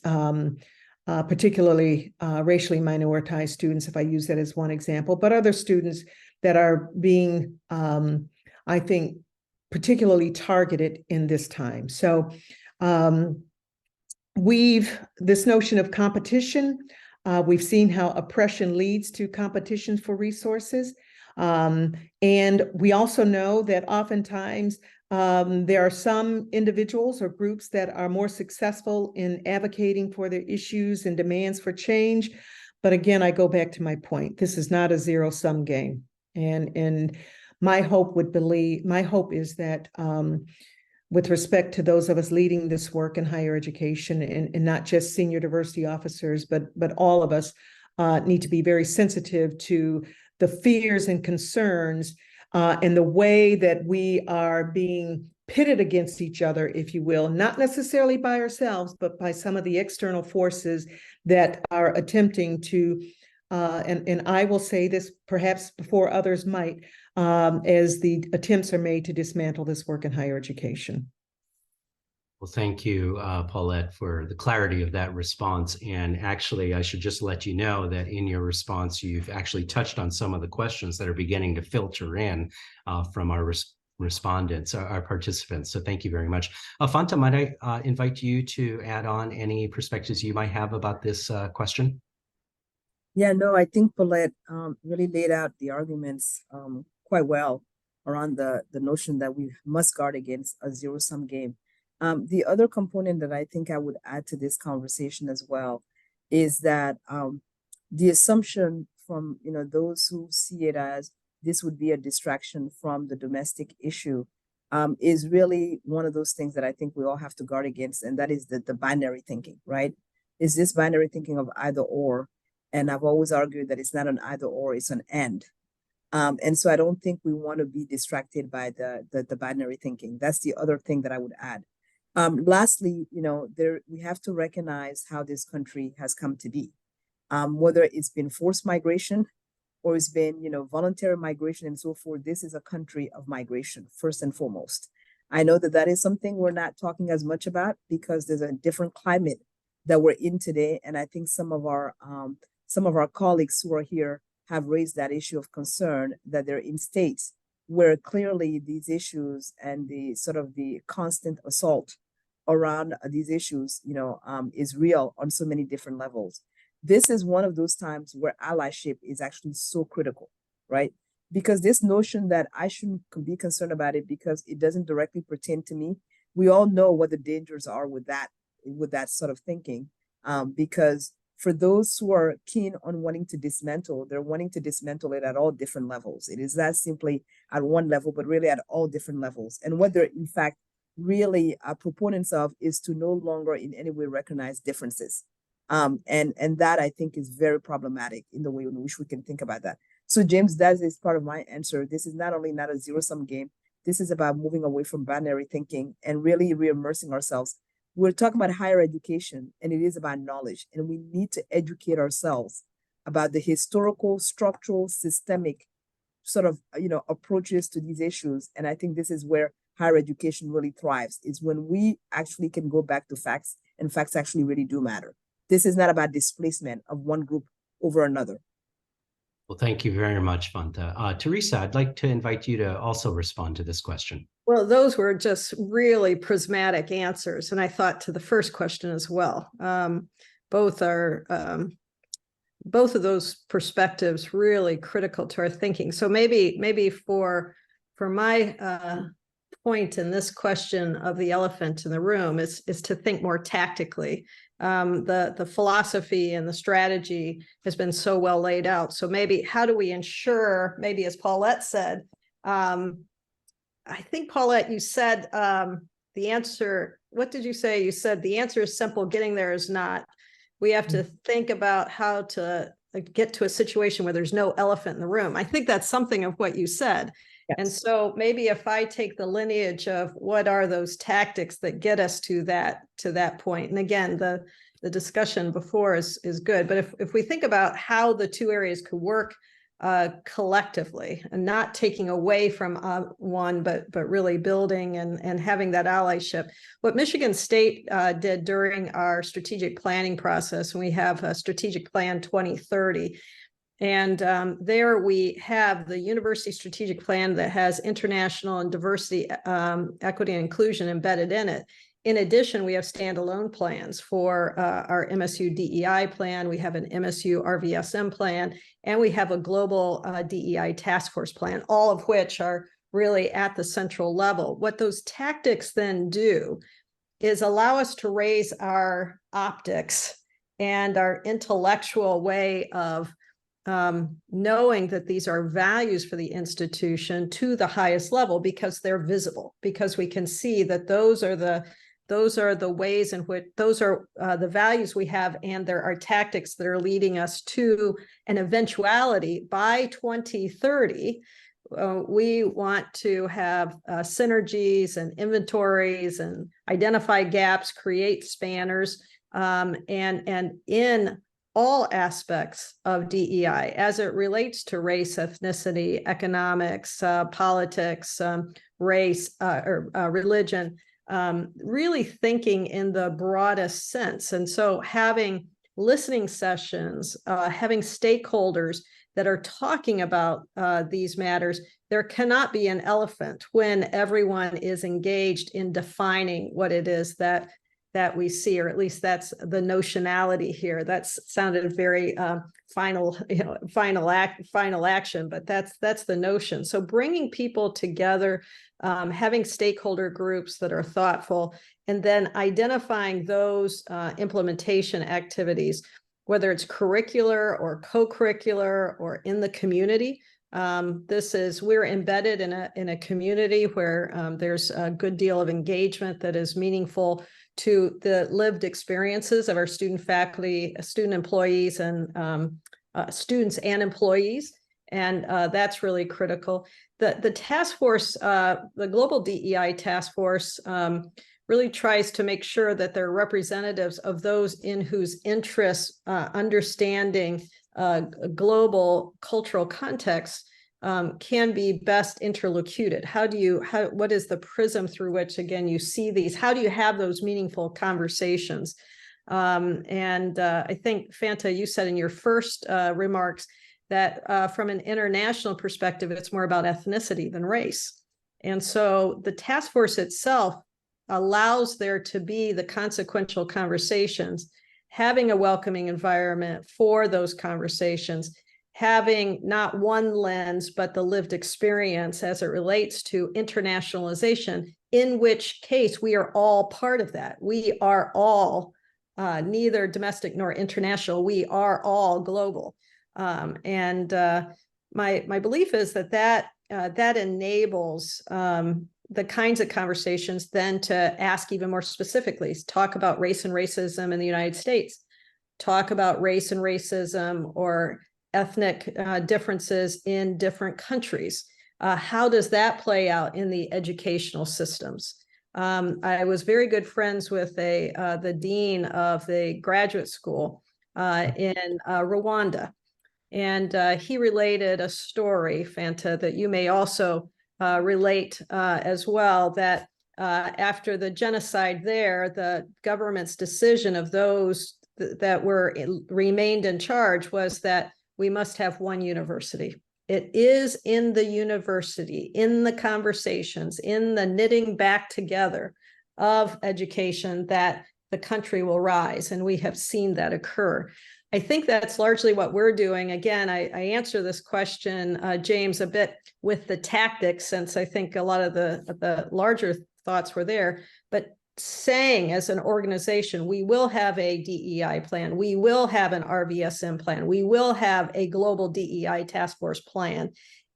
particularly racially minoritized students, if I use that as one example, but other students that are being, I think, particularly targeted in this time. So this notion of competition, we've seen how oppression leads to competition for resources. And we also know that oftentimes there are some individuals or groups that are more successful in advocating for their issues and demands for change. But again, I go back to my point. This is not a zero-sum game. And my hope is that with respect to those of us leading this work in higher education, and not just senior diversity officers, but all of us need to be very sensitive to the fears and concerns and the way that we are being pitted against each other, if you will, not necessarily by ourselves, but by some of the external forces that are attempting to, and I will say this perhaps before others might, as the attempts are made to dismantle this work in higher education. Well, thank you, Paulette, for the clarity of that response. And actually, I should just let you know that in your response, you've actually touched on some of the questions that are beginning to filter in from our respondents, our participants. So thank you very much. Fanta, might I invite you to add on any perspectives you might have about this question? Yeah, no, I think Paulette really laid out the arguments quite well around the notion that we must guard against a zero-sum game. The other component that I think I would add to this conversation as well is that the assumption from those who see it as this would be a distraction from the domestic issue is really one of those things that I think we all have to guard against, and that is the binary thinking, right? Is this binary thinking of either or? And I've always argued that it's not an either or, it's an and. And so I don't think we want to be distracted by the binary thinking. That's the other thing that I would add. Lastly, we have to recognize how this country has come to be, whether it's been forced migration or it's been, voluntary migration and so forth. This is a country of migration, first and foremost. I know that is something we're not talking as much about because there's a different climate that we're in today. And I think some of our colleagues who are here have raised that issue of concern that they're in states where clearly these issues and the sort of the constant assault around these issues, is real on so many different levels. This is one of those times where allyship is actually so critical, right? Because this notion that I shouldn't be concerned about it because it doesn't directly pertain to me, we all know what the dangers are with that sort of thinking, because for those who are keen on wanting to dismantle, they're wanting to dismantle it at all different levels. It is not simply at one level, but really at all different levels. And what they're in fact really proponents of is to no longer in any way recognize differences. And that I think is very problematic in the way in which we can think about that. So James, that is part of my answer. This is not only not a zero-sum game, this is about moving away from binary thinking and really re-immersing ourselves. We're talking about higher education, and it is about knowledge, and we need to educate ourselves about the historical, structural, systemic sort of approaches to these issues. And I think this is where higher education really thrives, is when we actually can go back to facts, and facts actually really do matter. This is not about displacement of one group over another. Well, thank you very much, Fanta. Teresa, I'd like to invite you to also respond to this question. Well, those were just really prismatic answers. And I thought to the first question as well. Both of those perspectives really critical to our thinking. So maybe for my point in this question of the elephant in the room is to think more tactically. The philosophy and the strategy has been so well laid out. So maybe how do we ensure, maybe as Paulette said, I think, Paulette, you said the answer, what did you say? You said the answer is simple, getting there is not. We have to think about how to get to a situation where there's no elephant in the room. I think that's something of what you said. Yes. And so maybe if I take the lineage of what are those tactics that get us to that point, and again, the discussion before is good, but if we think about how the two areas could work collectively and not taking away from one, but really building and having that allyship. What Michigan State did during our strategic planning process, and we have a strategic plan 2030, and there we have the university strategic plan that has international and diversity, equity, and inclusion embedded in it. In addition, we have standalone plans for our MSU DEI plan. We have an MSU RVSM plan, and we have a global DEI task force plan, all of which are really at the central level. What those tactics then do is allow us to raise our optics and our intellectual way of knowing that these are values for the institution to the highest level because they're visible, because we can see that those are the ways in which those are the values we have, and there are tactics that are leading us to an eventuality by 2030 we want to have synergies and inventories and identify gaps, create spanners, and in all aspects of DEI as it relates to race, ethnicity, economics, politics, race, or religion, really thinking in the broadest sense. And so having listening sessions, having stakeholders that are talking about these matters, there cannot be an elephant when everyone is engaged in defining what it is that we see, or at least that's the notionality here. That's sounded very final action, but that's the notion. So bringing people together, having stakeholder groups that are thoughtful, and then identifying those implementation activities, whether it's curricular or co-curricular or in the community. We're embedded in a community where there's a good deal of engagement that is meaningful to the lived experiences of our student faculty, student employees, and students and employees. And that's really critical. The task force, the Global DEI Task Force, really tries to make sure that they're representatives of those in whose interests understanding global cultural context can be best interlocuted. What is the prism through which, again, you see these? How do you have those meaningful conversations? I think, Fanta, you said in your first remarks that from an international perspective, it's more about ethnicity than race. And so the task force itself allows there to be the consequential conversations, having a welcoming environment for those conversations, having not one lens, but the lived experience as it relates to internationalization, in which case we are all part of that. We are all neither domestic nor international. We are all global. My belief is that enables the kinds of conversations then to ask even more specifically, talk about race and racism in the United States, talk about race and racism or ethnic differences in different countries. How does that play out in the educational systems? I was very good friends with the dean of the graduate school in Rwanda. And he related a story, Fanta, that you may also relate as well, that after the genocide there, the government's decision of those that remained in charge was that we must have one university. It is in the university, in the conversations, in the knitting back together of education that the country will rise. And we have seen that occur. I think that's largely what we're doing. Again, I answer this question, James, a bit with the tactics, since I think a lot of the larger thoughts were there, but saying as an organization, we will have a DEI plan, we will have an RVSM plan, we will have a global DEI task force plan.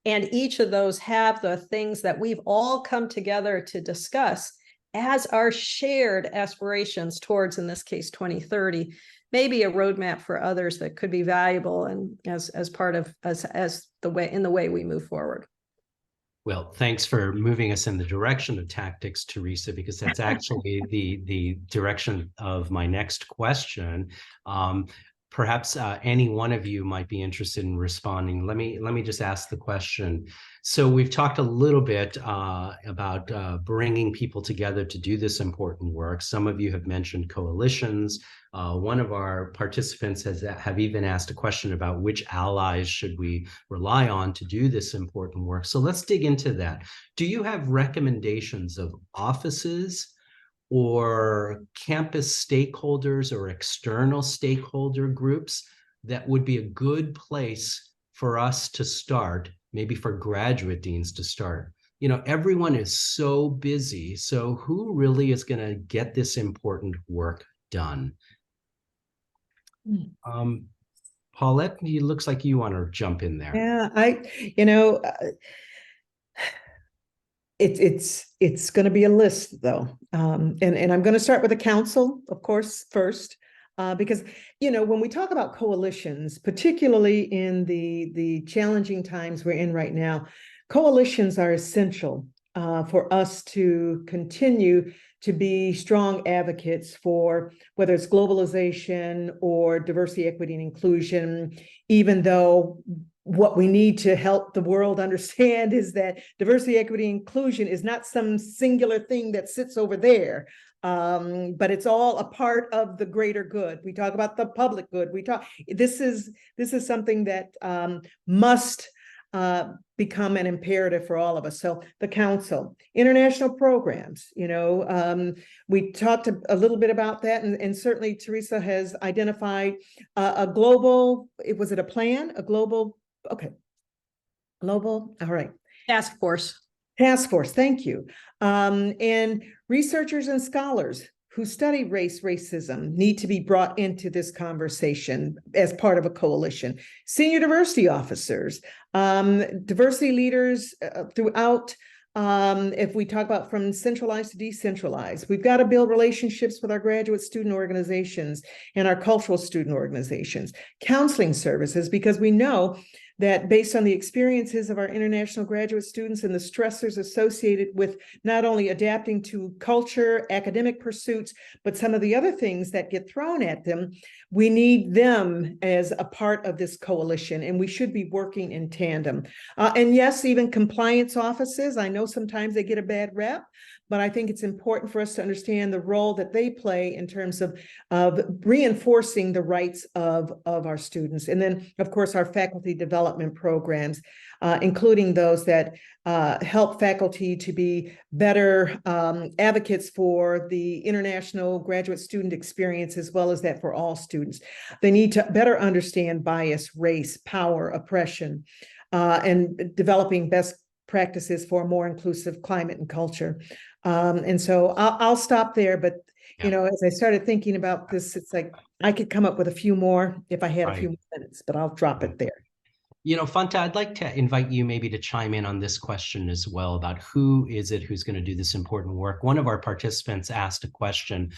And each of those have the things that we've all come together to discuss as our shared aspirations towards, in this case, 2030. Maybe a roadmap for others that could be valuable and as part of the way we move forward. Well, thanks for moving us in the direction of tactics, Teresa, because that's actually the direction of my next question. Perhaps any one of you might be interested in responding. Let me just ask the question. So we've talked a little bit about bringing people together to do this important work. Some of you have mentioned coalitions. One of our participants have even asked a question about which allies should we rely on to do this important work. So let's dig into that. Do you have recommendations of offices or campus stakeholders or external stakeholder groups that would be a good place for us to start, maybe for graduate deans to start? You know, everyone is so busy. So who really is going to get this important work done? Paulette, it looks like you want to jump in there. Yeah, it's going to be a list, though, and I'm going to start with the council, of course, first, because when we talk about coalitions, particularly in the challenging times we're in right now, coalitions are essential for us to continue to be strong advocates for whether it's globalization or diversity, equity, and inclusion, even though what we need to help the world understand is that diversity, equity, inclusion is not some singular thing that sits over there. But it's all a part of the greater good. We talk about the public good. This is something that must become an imperative for all of us. So the council, international programs, we talked a little bit about that, and certainly Teresa has identified a global, was it a plan? A global, okay. Global, all right. Task force. Task force, thank you. And researchers and scholars who study race, racism need to be brought into this conversation as part of a coalition. Senior diversity officers, diversity leaders throughout, if we talk about from centralized to decentralized, we've got to build relationships with our graduate student organizations and our cultural student organizations, counseling services, because we know that based on the experiences of our international graduate students and the stressors associated with not only adapting to culture, academic pursuits, but some of the other things that get thrown at them, we need them as a part of this coalition, and we should be working in tandem. And yes, even compliance offices, I know sometimes they get a bad rep, but I think it's important for us to understand the role that they play in terms of reinforcing the rights of our students. And then, of course, our faculty development programs, including those that help faculty to be better advocates for the international graduate student experience, as well as that for all students. They need to better understand bias, race, power, oppression, and developing best practices for a more inclusive climate and culture. And so I'll stop there, but as I started thinking about this, it's like I could come up with a few more if I had a few minutes, but I'll drop it there. Fanta, I'd like to invite you maybe to chime in on this question as well about who is it who's going to do this important work. One of our participants asked a question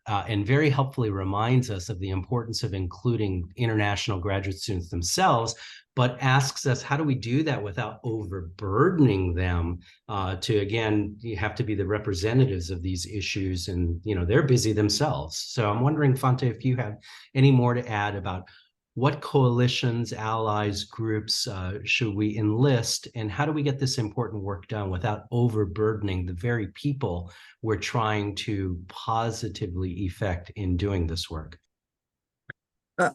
and very helpfully reminds us of the importance of including international graduate students themselves, but asks us, how do we do that without overburdening them again, you have to be the representatives of these issues, and, they're busy themselves. So I'm wondering, Fanta, if you have any more to add about what coalitions, allies, groups should we enlist, and how do we get this important work done without overburdening the very people we're trying to positively effect in doing this work?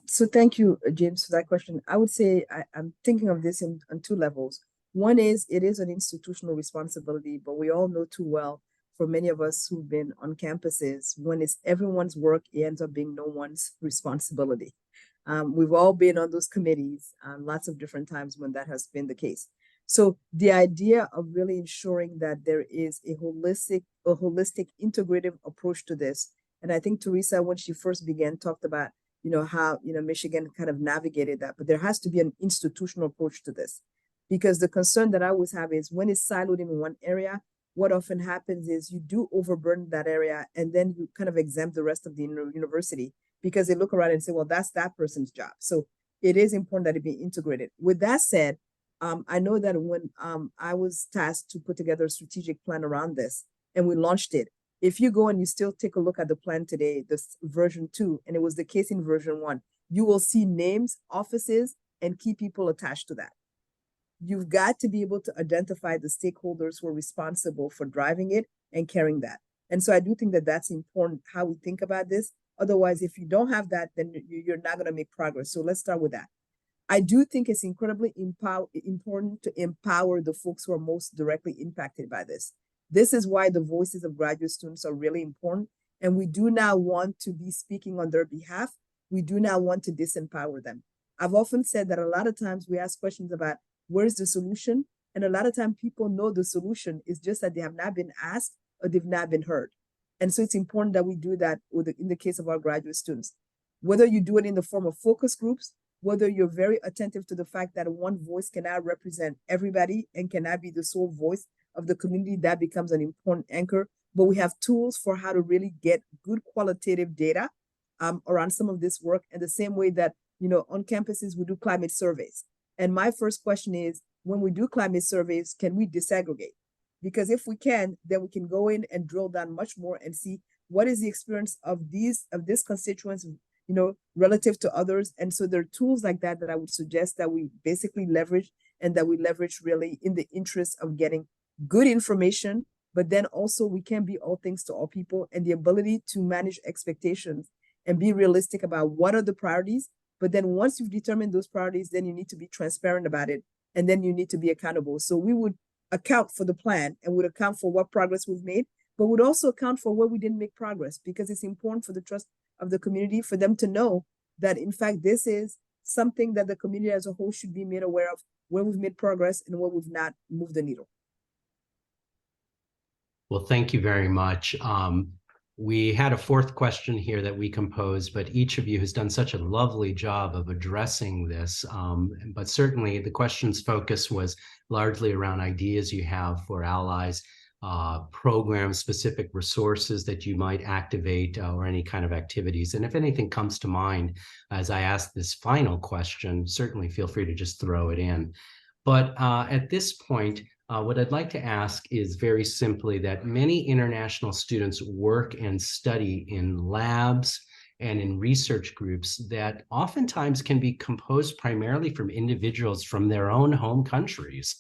So thank you, James, for that question. I would say I'm thinking of this on two levels. One is it is an institutional responsibility, but we all know too well, for many of us who've been on campuses, when it's everyone's work, it ends up being no one's responsibility. We've all been on those committees lots of different times when that has been the case. So the idea of really ensuring that there is a holistic, integrative approach to this. And I think Teresa, when she first began, talked about how Michigan kind of navigated that, but there has to be an institutional approach to this, because the concern that I always have is when it's siloed in one area, what often happens is you do overburden that area, and then you kind of exempt the rest of the university because they look around and say, well, that's that person's job. So it is important that it be integrated. With that said, I know that when I was tasked to put together a strategic plan around this and we launched it, if you go and you still take a look at the plan today, this version 2, and it was the case in version 1, you will see names, offices, and key people attached to that. You've got to be able to identify the stakeholders who are responsible for driving it and carrying that. And so I do think that that's important, how we think about this. Otherwise, if you don't have that, then you're not going to make progress. So let's start with that. I do think it's incredibly important to empower the folks who are most directly impacted by this. This is why the voices of graduate students are really important. And we do not want to be speaking on their behalf. We do not want to disempower them. I've often said that a lot of times we ask questions about where's the solution? And a lot of times people know the solution is just that they have not been asked or they've not been heard. And so it's important that we do that in the case of our graduate students. Whether you do it in the form of focus groups, whether you're very attentive to the fact that one voice cannot represent everybody and cannot be the sole voice of the community, that becomes an important anchor. But we have tools for how to really get good qualitative data around some of this work, in the same way that, on campuses, we do climate surveys. And my first question is, when we do climate surveys, can we disaggregate? Because if we can, then we can go in and drill down much more and see what is the experience of this constituents, relative to others. And so there are tools like that I would suggest that we basically leverage, and that we leverage really in the interest of getting good information, but then also we can be all things to all people, and the ability to manage expectations and be realistic about what are the priorities. But then once you've determined those priorities, then you need to be transparent about it, and then you need to be accountable. So we would account for the plan and would account for what progress we've made, but would also account for where we didn't make progress, because it's important for the trust of the community, for them to know that in fact, this is something that the community as a whole should be made aware of, where we've made progress and where we've not moved the needle. Well, thank you very much. We had a fourth question here that we composed, but each of you has done such a lovely job of addressing this. But certainly the question's focus was largely around ideas you have for allies, program-specific resources that you might activate, or any kind of activities. And if anything comes to mind as I ask this final question, certainly feel free to just throw it in. But at this point, what I'd like to ask is very simply that many international students work and study in labs and in research groups that oftentimes can be composed primarily from individuals from their own home countries.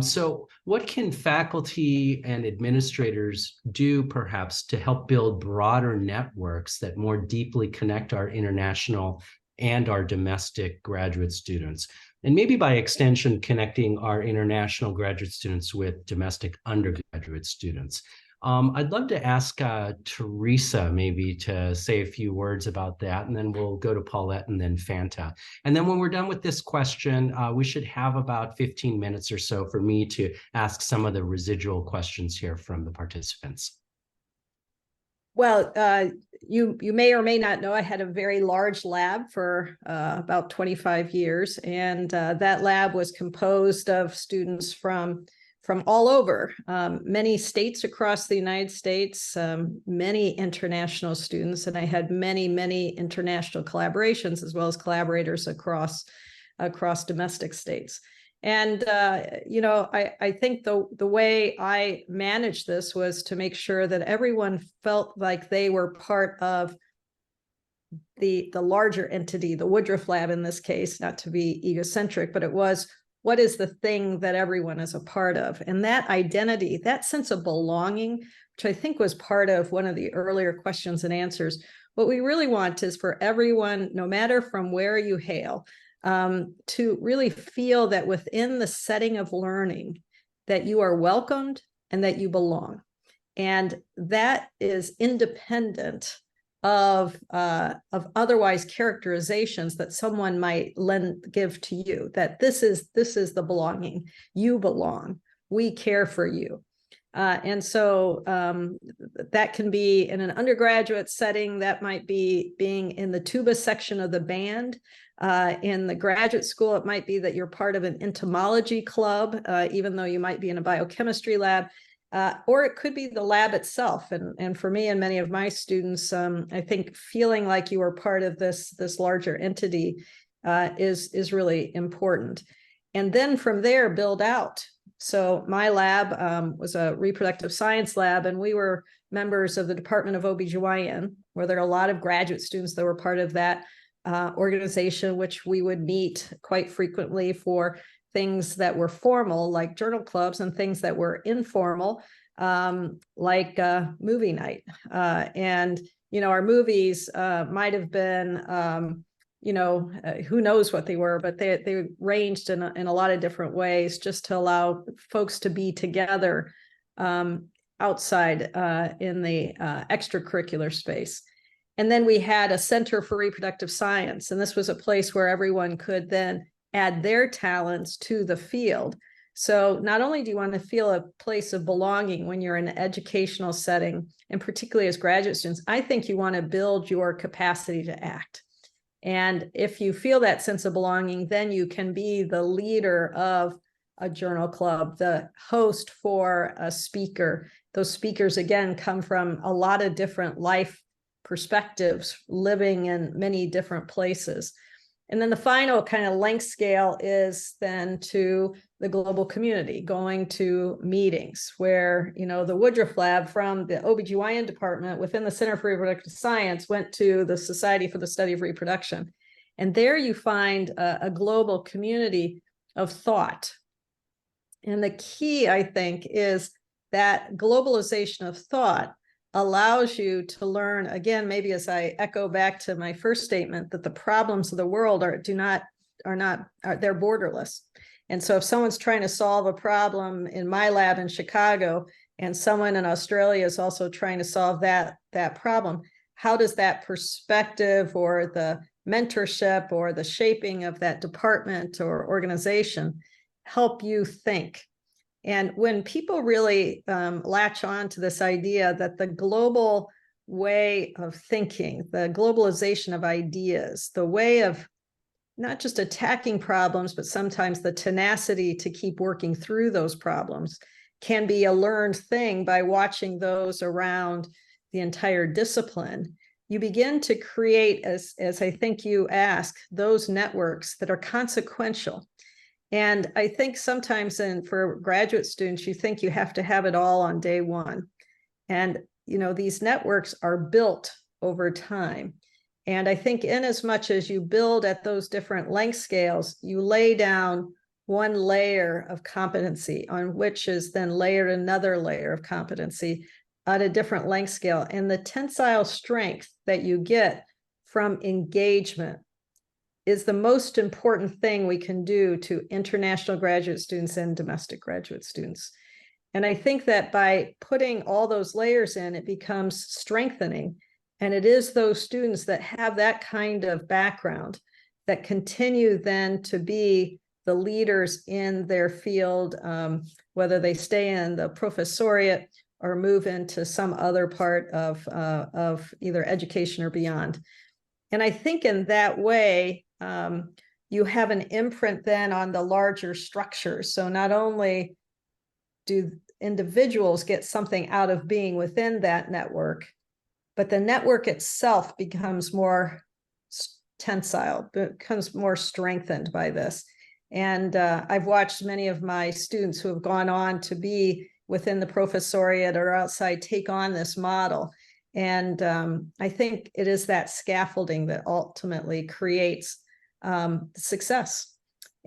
So what can faculty and administrators do perhaps to help build broader networks that more deeply connect our international and our domestic graduate students? And maybe by extension, connecting our international graduate students with domestic undergraduate students. I'd love to ask Teresa maybe to say a few words about that, and then we'll go to Paulette and then Fanta. And then when we're done with this question, we should have about 15 minutes or so for me to ask some of the residual questions here from the participants. Well, you may or may not know, I had a very large lab for about 25 years, and that lab was composed of students from all over, many states across the United States, many international students, and I had many international collaborations, as well as collaborators across domestic states. And, I think the way I managed this was to make sure that everyone felt like they were part of the larger entity, the Woodruff lab in this case, not to be egocentric, but it was, what is the thing that everyone is a part of? And that identity, that sense of belonging, which I think was part of one of the earlier questions and answers, what we really want is for everyone, no matter from where you hail, to really feel that within the setting of learning, that you are welcomed and that you belong. And that is independent of otherwise characterizations that someone might give to you, that this is the belonging. You belong. We care for you. And so that can be in an undergraduate setting, that might be being in the tuba section of the band. In the graduate school, it might be that you're part of an entomology club, even though you might be in a biochemistry lab, or it could be the lab itself. And for me and many of my students, I think feeling like you are part of this larger entity is really important. And then from there, build out. So my lab was a reproductive science lab, and we were members of the Department of OBGYN, where there are a lot of graduate students that were part of that organization, which we would meet quite frequently for things that were formal, like journal clubs, and things that were informal, like movie night. And, our movies might have been, who knows what they were, but they ranged in a lot of different ways, just to allow folks to be together outside in the extracurricular space. And then we had a Center for Reproductive Science, and this was a place where everyone could then add their talents to the field. So not only do you want to feel a place of belonging when you're in an educational setting, and particularly as graduate students, I think you want to build your capacity to act. And if you feel that sense of belonging, then you can be the leader of a journal club, the host for a speaker. Those speakers, again, come from a lot of different life perspectives, living in many different places. And then the final kind of length scale is then to the global community, going to meetings where, the Woodruff lab from the OBGYN department within the Center for Reproductive Science went to the Society for the Study of Reproduction. And there you find a global community of thought. And the key, I think, is that globalization of thought allows you to learn, again, maybe as I echo back to my first statement, that the problems of the world they're borderless. And so if someone's trying to solve a problem in my lab in Chicago, and someone in Australia is also trying to solve that problem, how does that perspective or the mentorship or the shaping of that department or organization help you think? And when people really latch on to this idea that the global way of thinking, the globalization of ideas, the way of not just attacking problems, but sometimes the tenacity to keep working through those problems can be a learned thing by watching those around the entire discipline, you begin to create, as I think you ask, those networks that are consequential. And I think sometimes for graduate students, you think you have to have it all on day one. And, these networks are built over time. And I think in as much as you build at those different length scales, you lay down one layer of competency on which is then layered another layer of competency at a different length scale. And the tensile strength that you get from engagement is the most important thing we can do to international graduate students and domestic graduate students. And I think that by putting all those layers in, it becomes strengthening. And it is those students that have that kind of background that continue then to be the leaders in their field, whether they stay in the professoriate or move into some other part of either education or beyond. And I think in that way, you have an imprint then on the larger structure. So not only do individuals get something out of being within that network, but the network itself becomes more tensile, becomes more strengthened by this. And I've watched many of my students who have gone on to be within the professoriate or outside take on this model. And I think it is that scaffolding that ultimately creates success.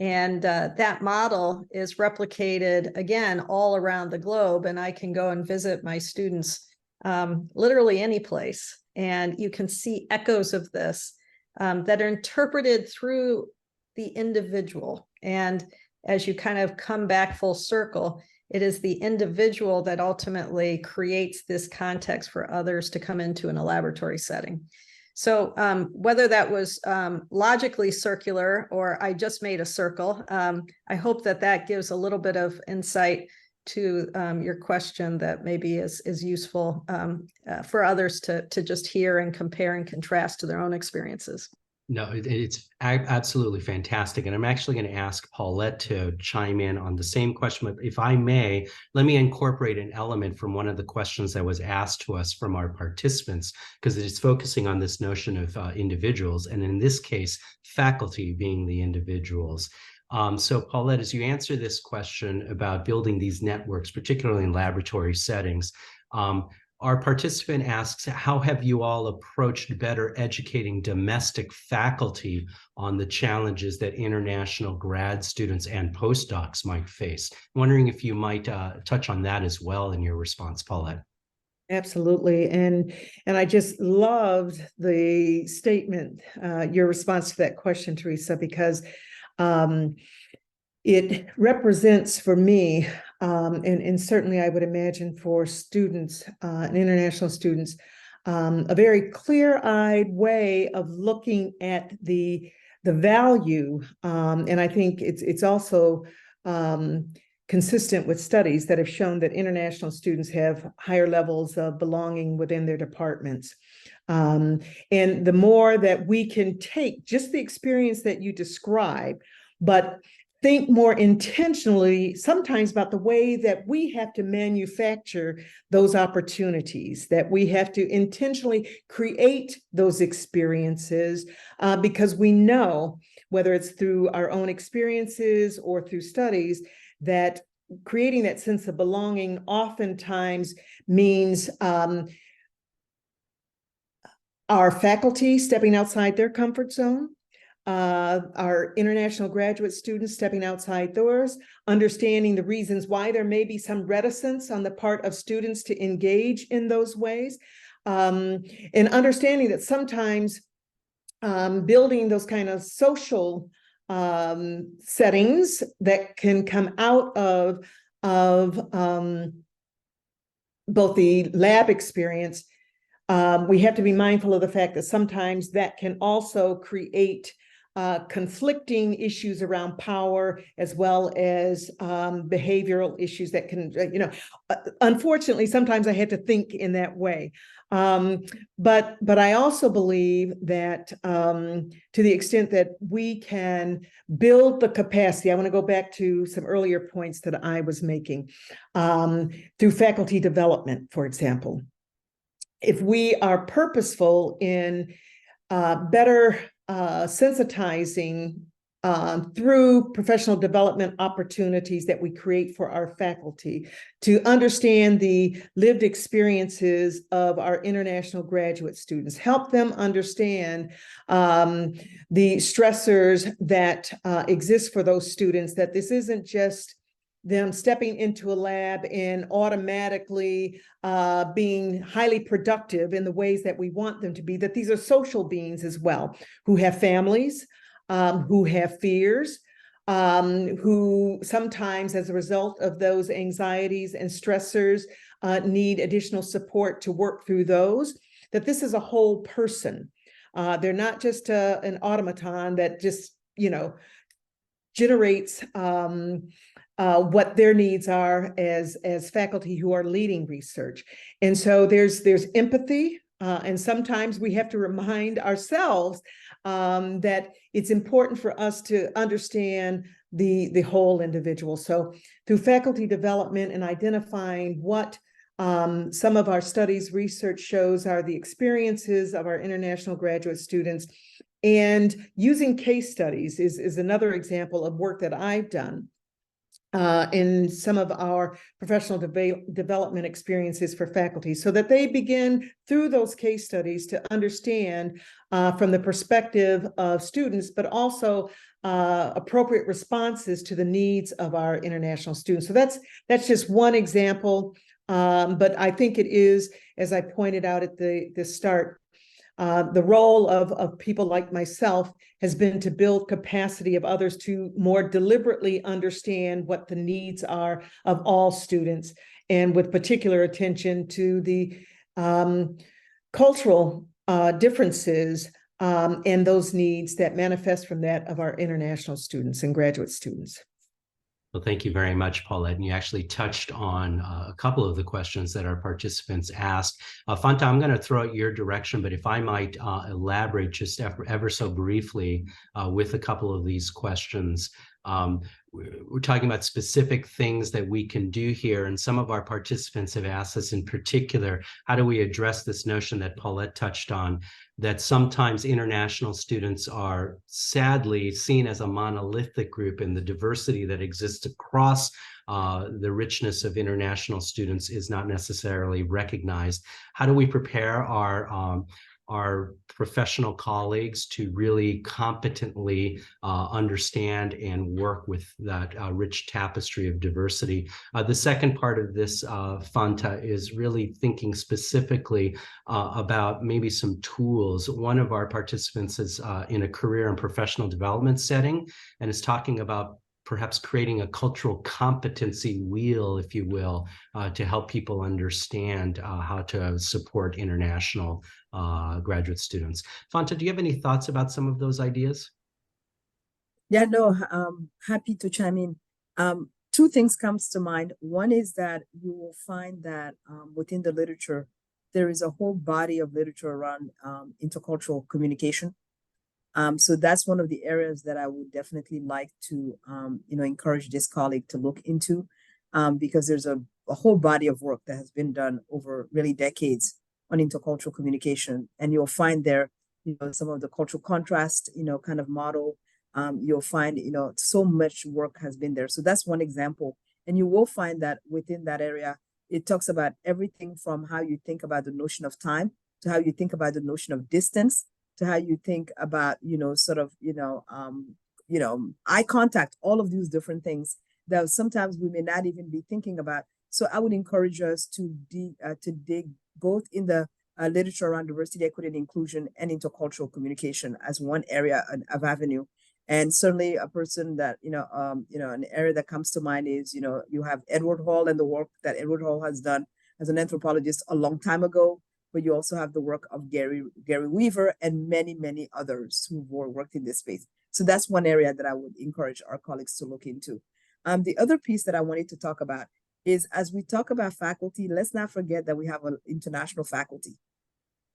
And that model is replicated, again, all around the globe. And I can go and visit my students literally any place. And you can see echoes of this that are interpreted through the individual. And as you kind of come back full circle, it is the individual that ultimately creates this context for others to come into in a laboratory setting. So whether that was logically circular or I just made a circle, I hope that that gives a little bit of insight to your question that maybe is useful for others to just hear and compare and contrast to their own experiences. No, it's absolutely fantastic. And I'm actually going to ask Paulette to chime in on the same question. But if I may, let me incorporate an element from one of the questions that was asked to us from our participants, because it is focusing on this notion of individuals, and in this case, faculty being the individuals. So Paulette, as you answer this question about building these networks, particularly in laboratory settings, our participant asks, how have you all approached better educating domestic faculty on the challenges that international grad students and postdocs might face? I'm wondering if you might touch on that as well in your response, Paulette. Absolutely. And I just loved the statement, your response to that question, Teresa, because it represents for me, and certainly I would imagine for students and international students, a very clear-eyed way of looking at the value. And I think it's also consistent with studies that have shown that international students have higher levels of belonging within their departments. And the more that we can take just the experience that you describe, but think more intentionally sometimes about the way that we have to manufacture those opportunities, that we have to intentionally create those experiences, because we know, whether it's through our own experiences or through studies, that creating that sense of belonging oftentimes means our faculty stepping outside their comfort zone, our international graduate students stepping outside theirs, understanding the reasons why there may be some reticence on the part of students to engage in those ways, and understanding that sometimes building those kind of social settings that can come out of both the lab experience, we have to be mindful of the fact that sometimes that can also create conflicting issues around power, as well as behavioral issues that can, unfortunately, sometimes I had to think in that way. But I also believe that to the extent that we can build the capacity, I want to go back to some earlier points that I was making, through faculty development, for example. If we are purposeful in better sensitizing through professional development opportunities that we create for our faculty to understand the lived experiences of our international graduate students, help them understand the stressors that exist for those students, that this isn't just them stepping into a lab and automatically being highly productive in the ways that we want them to be, that these are social beings as well, who have families, who have fears, who sometimes, as a result of those anxieties and stressors, need additional support to work through those, that this is a whole person. They're not just an automaton that just, generates what their needs are as faculty who are leading research. And so there's empathy, and sometimes we have to remind ourselves that it's important for us to understand the whole individual. So through faculty development and identifying what some of our studies research shows are the experiences of our international graduate students, and using case studies is another example of work that I've done in some of our professional development experiences for faculty, so that they begin through those case studies to understand from the perspective of students, but also appropriate responses to the needs of our international students. So that's just one example, but I think it is, as I pointed out at the start, the role of people like myself has been to build capacity of others to more deliberately understand what the needs are of all students, and with particular attention to the cultural differences and those needs that manifest from that of our international students and graduate students. Well, thank you very much, Paulette. And you actually touched on a couple of the questions that our participants asked. Fanta, I'm going to throw it your direction, but if I might elaborate just ever so briefly with a couple of these questions. We're talking about specific things that we can do here, and some of our participants have asked us in particular, how do we address this notion that Paulette touched on, that sometimes international students are sadly seen as a monolithic group, and the diversity that exists across the richness of international students is not necessarily recognized. How do we prepare our professional colleagues to really competently understand and work with that rich tapestry of diversity? The second part of this, Fanta, is really thinking specifically about maybe some tools. One of our participants is in a career and professional development setting, and is talking about perhaps creating a cultural competency wheel, if you will, to help people understand how to support international graduate students. Fanta, do you have any thoughts about some of those ideas? Yeah, no, happy to chime in. Two things comes to mind. One is that you will find that within the literature, there is a whole body of literature around intercultural communication. So that's one of the areas that I would definitely like to, encourage this colleague to look into, because there's a whole body of work that has been done over really decades on intercultural communication, and you'll find there, some of the cultural contrast, kind of model. You'll find, so much work has been there. So that's one example, and you will find that within that area, it talks about everything from how you think about the notion of time to how you think about the notion of distance to how you think about, eye contact, all of these different things that sometimes we may not even be thinking about. So I would encourage us to dig both in the literature around diversity, equity, and inclusion and intercultural communication as one area of avenue. And certainly a person that, an area that comes to mind is, you have Edward Hall and the work that Edward Hall has done as an anthropologist a long time ago, but you also have the work of Gary Weaver and many, many others who worked in this space. So that's one area that I would encourage our colleagues to look into. The other piece that I wanted to talk about is, as we talk about faculty, let's not forget that we have an international faculty,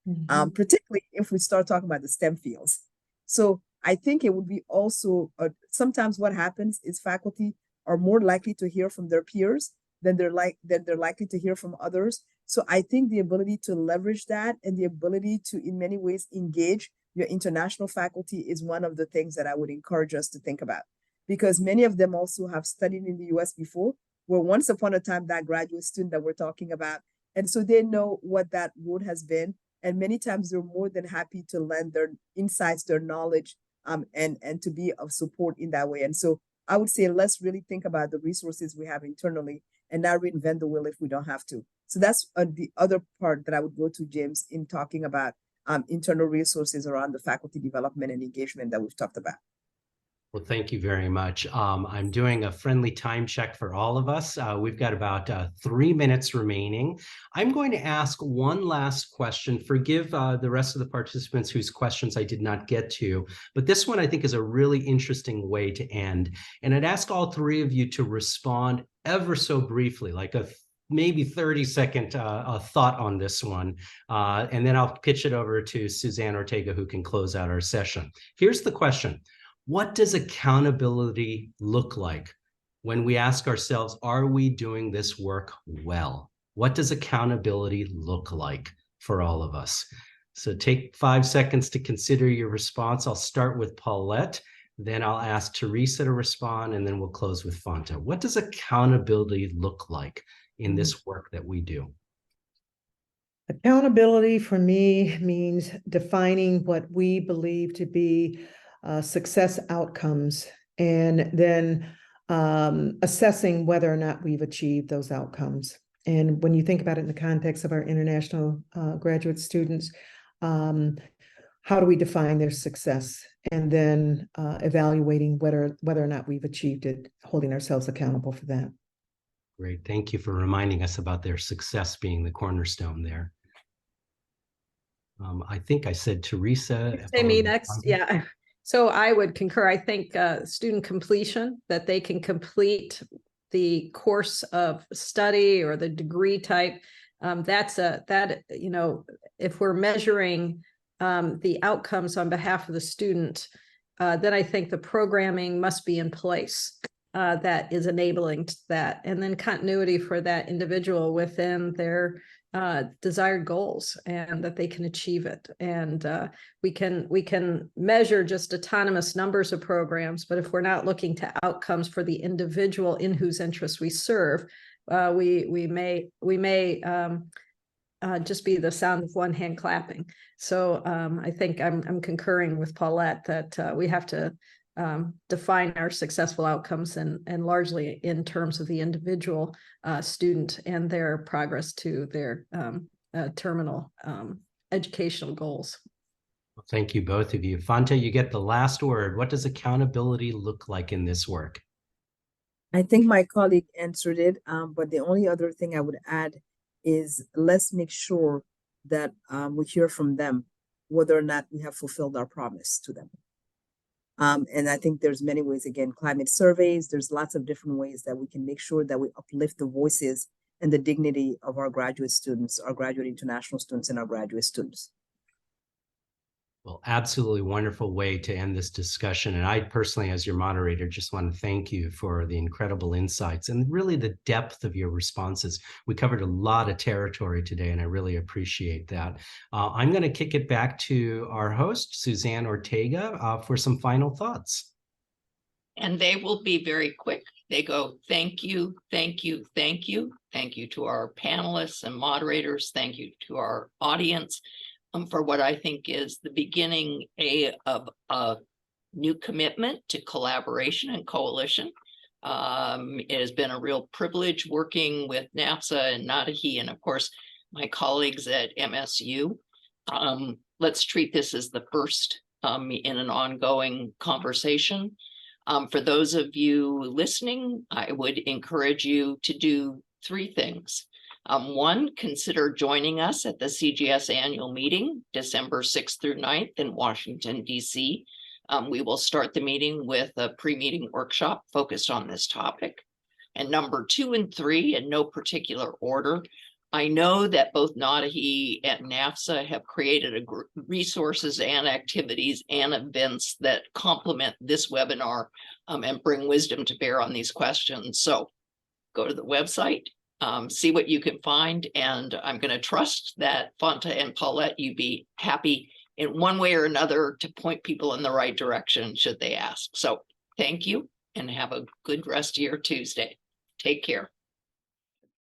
particularly if we start talking about the STEM fields. So I think it would be also, sometimes what happens is faculty are more likely to hear from their peers than they're likely to hear from others. So I think the ability to leverage that and the ability to, in many ways, engage your international faculty is one of the things that I would encourage us to think about, because many of them also have studied in the US before, were once upon a time that graduate student that we're talking about. And so they know what that road has been. And many times they're more than happy to lend their insights, their knowledge, and to be of support in that way. And so I would say, let's really think about the resources we have internally and not reinvent the wheel if we don't have to. So that's the other part that I would go to, James, in talking about internal resources around the faculty development and engagement that we've talked about. Well, thank you very much. I'm doing a friendly time check for all of us. We've got about 3 minutes remaining. I'm going to ask one last question. Forgive the rest of the participants whose questions I did not get to, but this one I think is a really interesting way to end. And I'd ask all three of you to respond ever so briefly, like a maybe 30-second thought on this one. And then I'll pitch it over to Suzanne Ortega, who can close out our session. Here's the question. What does accountability look like when we ask ourselves, are we doing this work well? What does accountability look like for all of us? So take 5 seconds to consider your response. I'll start with Paulette, then I'll ask Teresa to respond, and then we'll close with Fanta. What does accountability look like in this work that we do? Accountability for me means defining what we believe to be success outcomes, and then assessing whether or not we've achieved those outcomes. And when you think about it in the context of our international graduate students, how do we define their success? And then evaluating whether or not we've achieved it, holding ourselves accountable for that. Great. Thank you for reminding us about their success being the cornerstone there. I think I said Teresa. Say me next. Yeah. So I would concur. I think student completion, that they can complete the course of study or the degree type. If we're measuring the outcomes on behalf of the student, then I think the programming must be in place that is enabling that, and then continuity for that individual within their desired goals, and that they can achieve it. And we can measure just autonomous numbers of programs, but if we're not looking to outcomes for the individual in whose interests we serve, we may just be the sound of one hand clapping. So I think I'm concurring with Paulette that we have to define our successful outcomes and largely in terms of the individual student and their progress to their terminal educational goals. Well, thank you, both of you. Fanta, you get the last word. What does accountability look like in this work? I think my colleague answered it, but the only other thing I would add is, let's make sure that we hear from them whether or not we have fulfilled our promise to them. And I think there's many ways, again, climate surveys, there's lots of different ways that we can make sure that we uplift the voices and the dignity of our graduate students, our graduate international students, and our graduate students. Well, absolutely wonderful way to end this discussion. And I personally, as your moderator, just want to thank you for the incredible insights and really the depth of your responses. We covered a lot of territory today, and I really appreciate that. I'm going to kick it back to our host, Suzanne Ortega, for some final thoughts. And they will be very quick. They go, thank you, thank you, thank you. Thank you to our panelists and moderators. Thank you to our audience for what I think is the beginning of a new commitment to collaboration and coalition. It has been a real privilege working with NAFSA and NADOHE, and of course, my colleagues at MSU. Let's treat this as the first in an ongoing conversation. For those of you listening, I would encourage you to do 3 things. 1, consider joining us at the CGS annual meeting, December 6th through 9th in Washington, D.C. We will start the meeting with a pre-meeting workshop focused on this topic. And number 2 and 3, in no particular order, I know that both NADOHE and NAFSA have created resources and activities and events that complement this webinar and bring wisdom to bear on these questions. So go to the website, see what you can find, and I'm going to trust that Fanta and Paulette, you'd be happy in one way or another to point people in the right direction should they ask. So thank you and have a good rest of your Tuesday. Take care.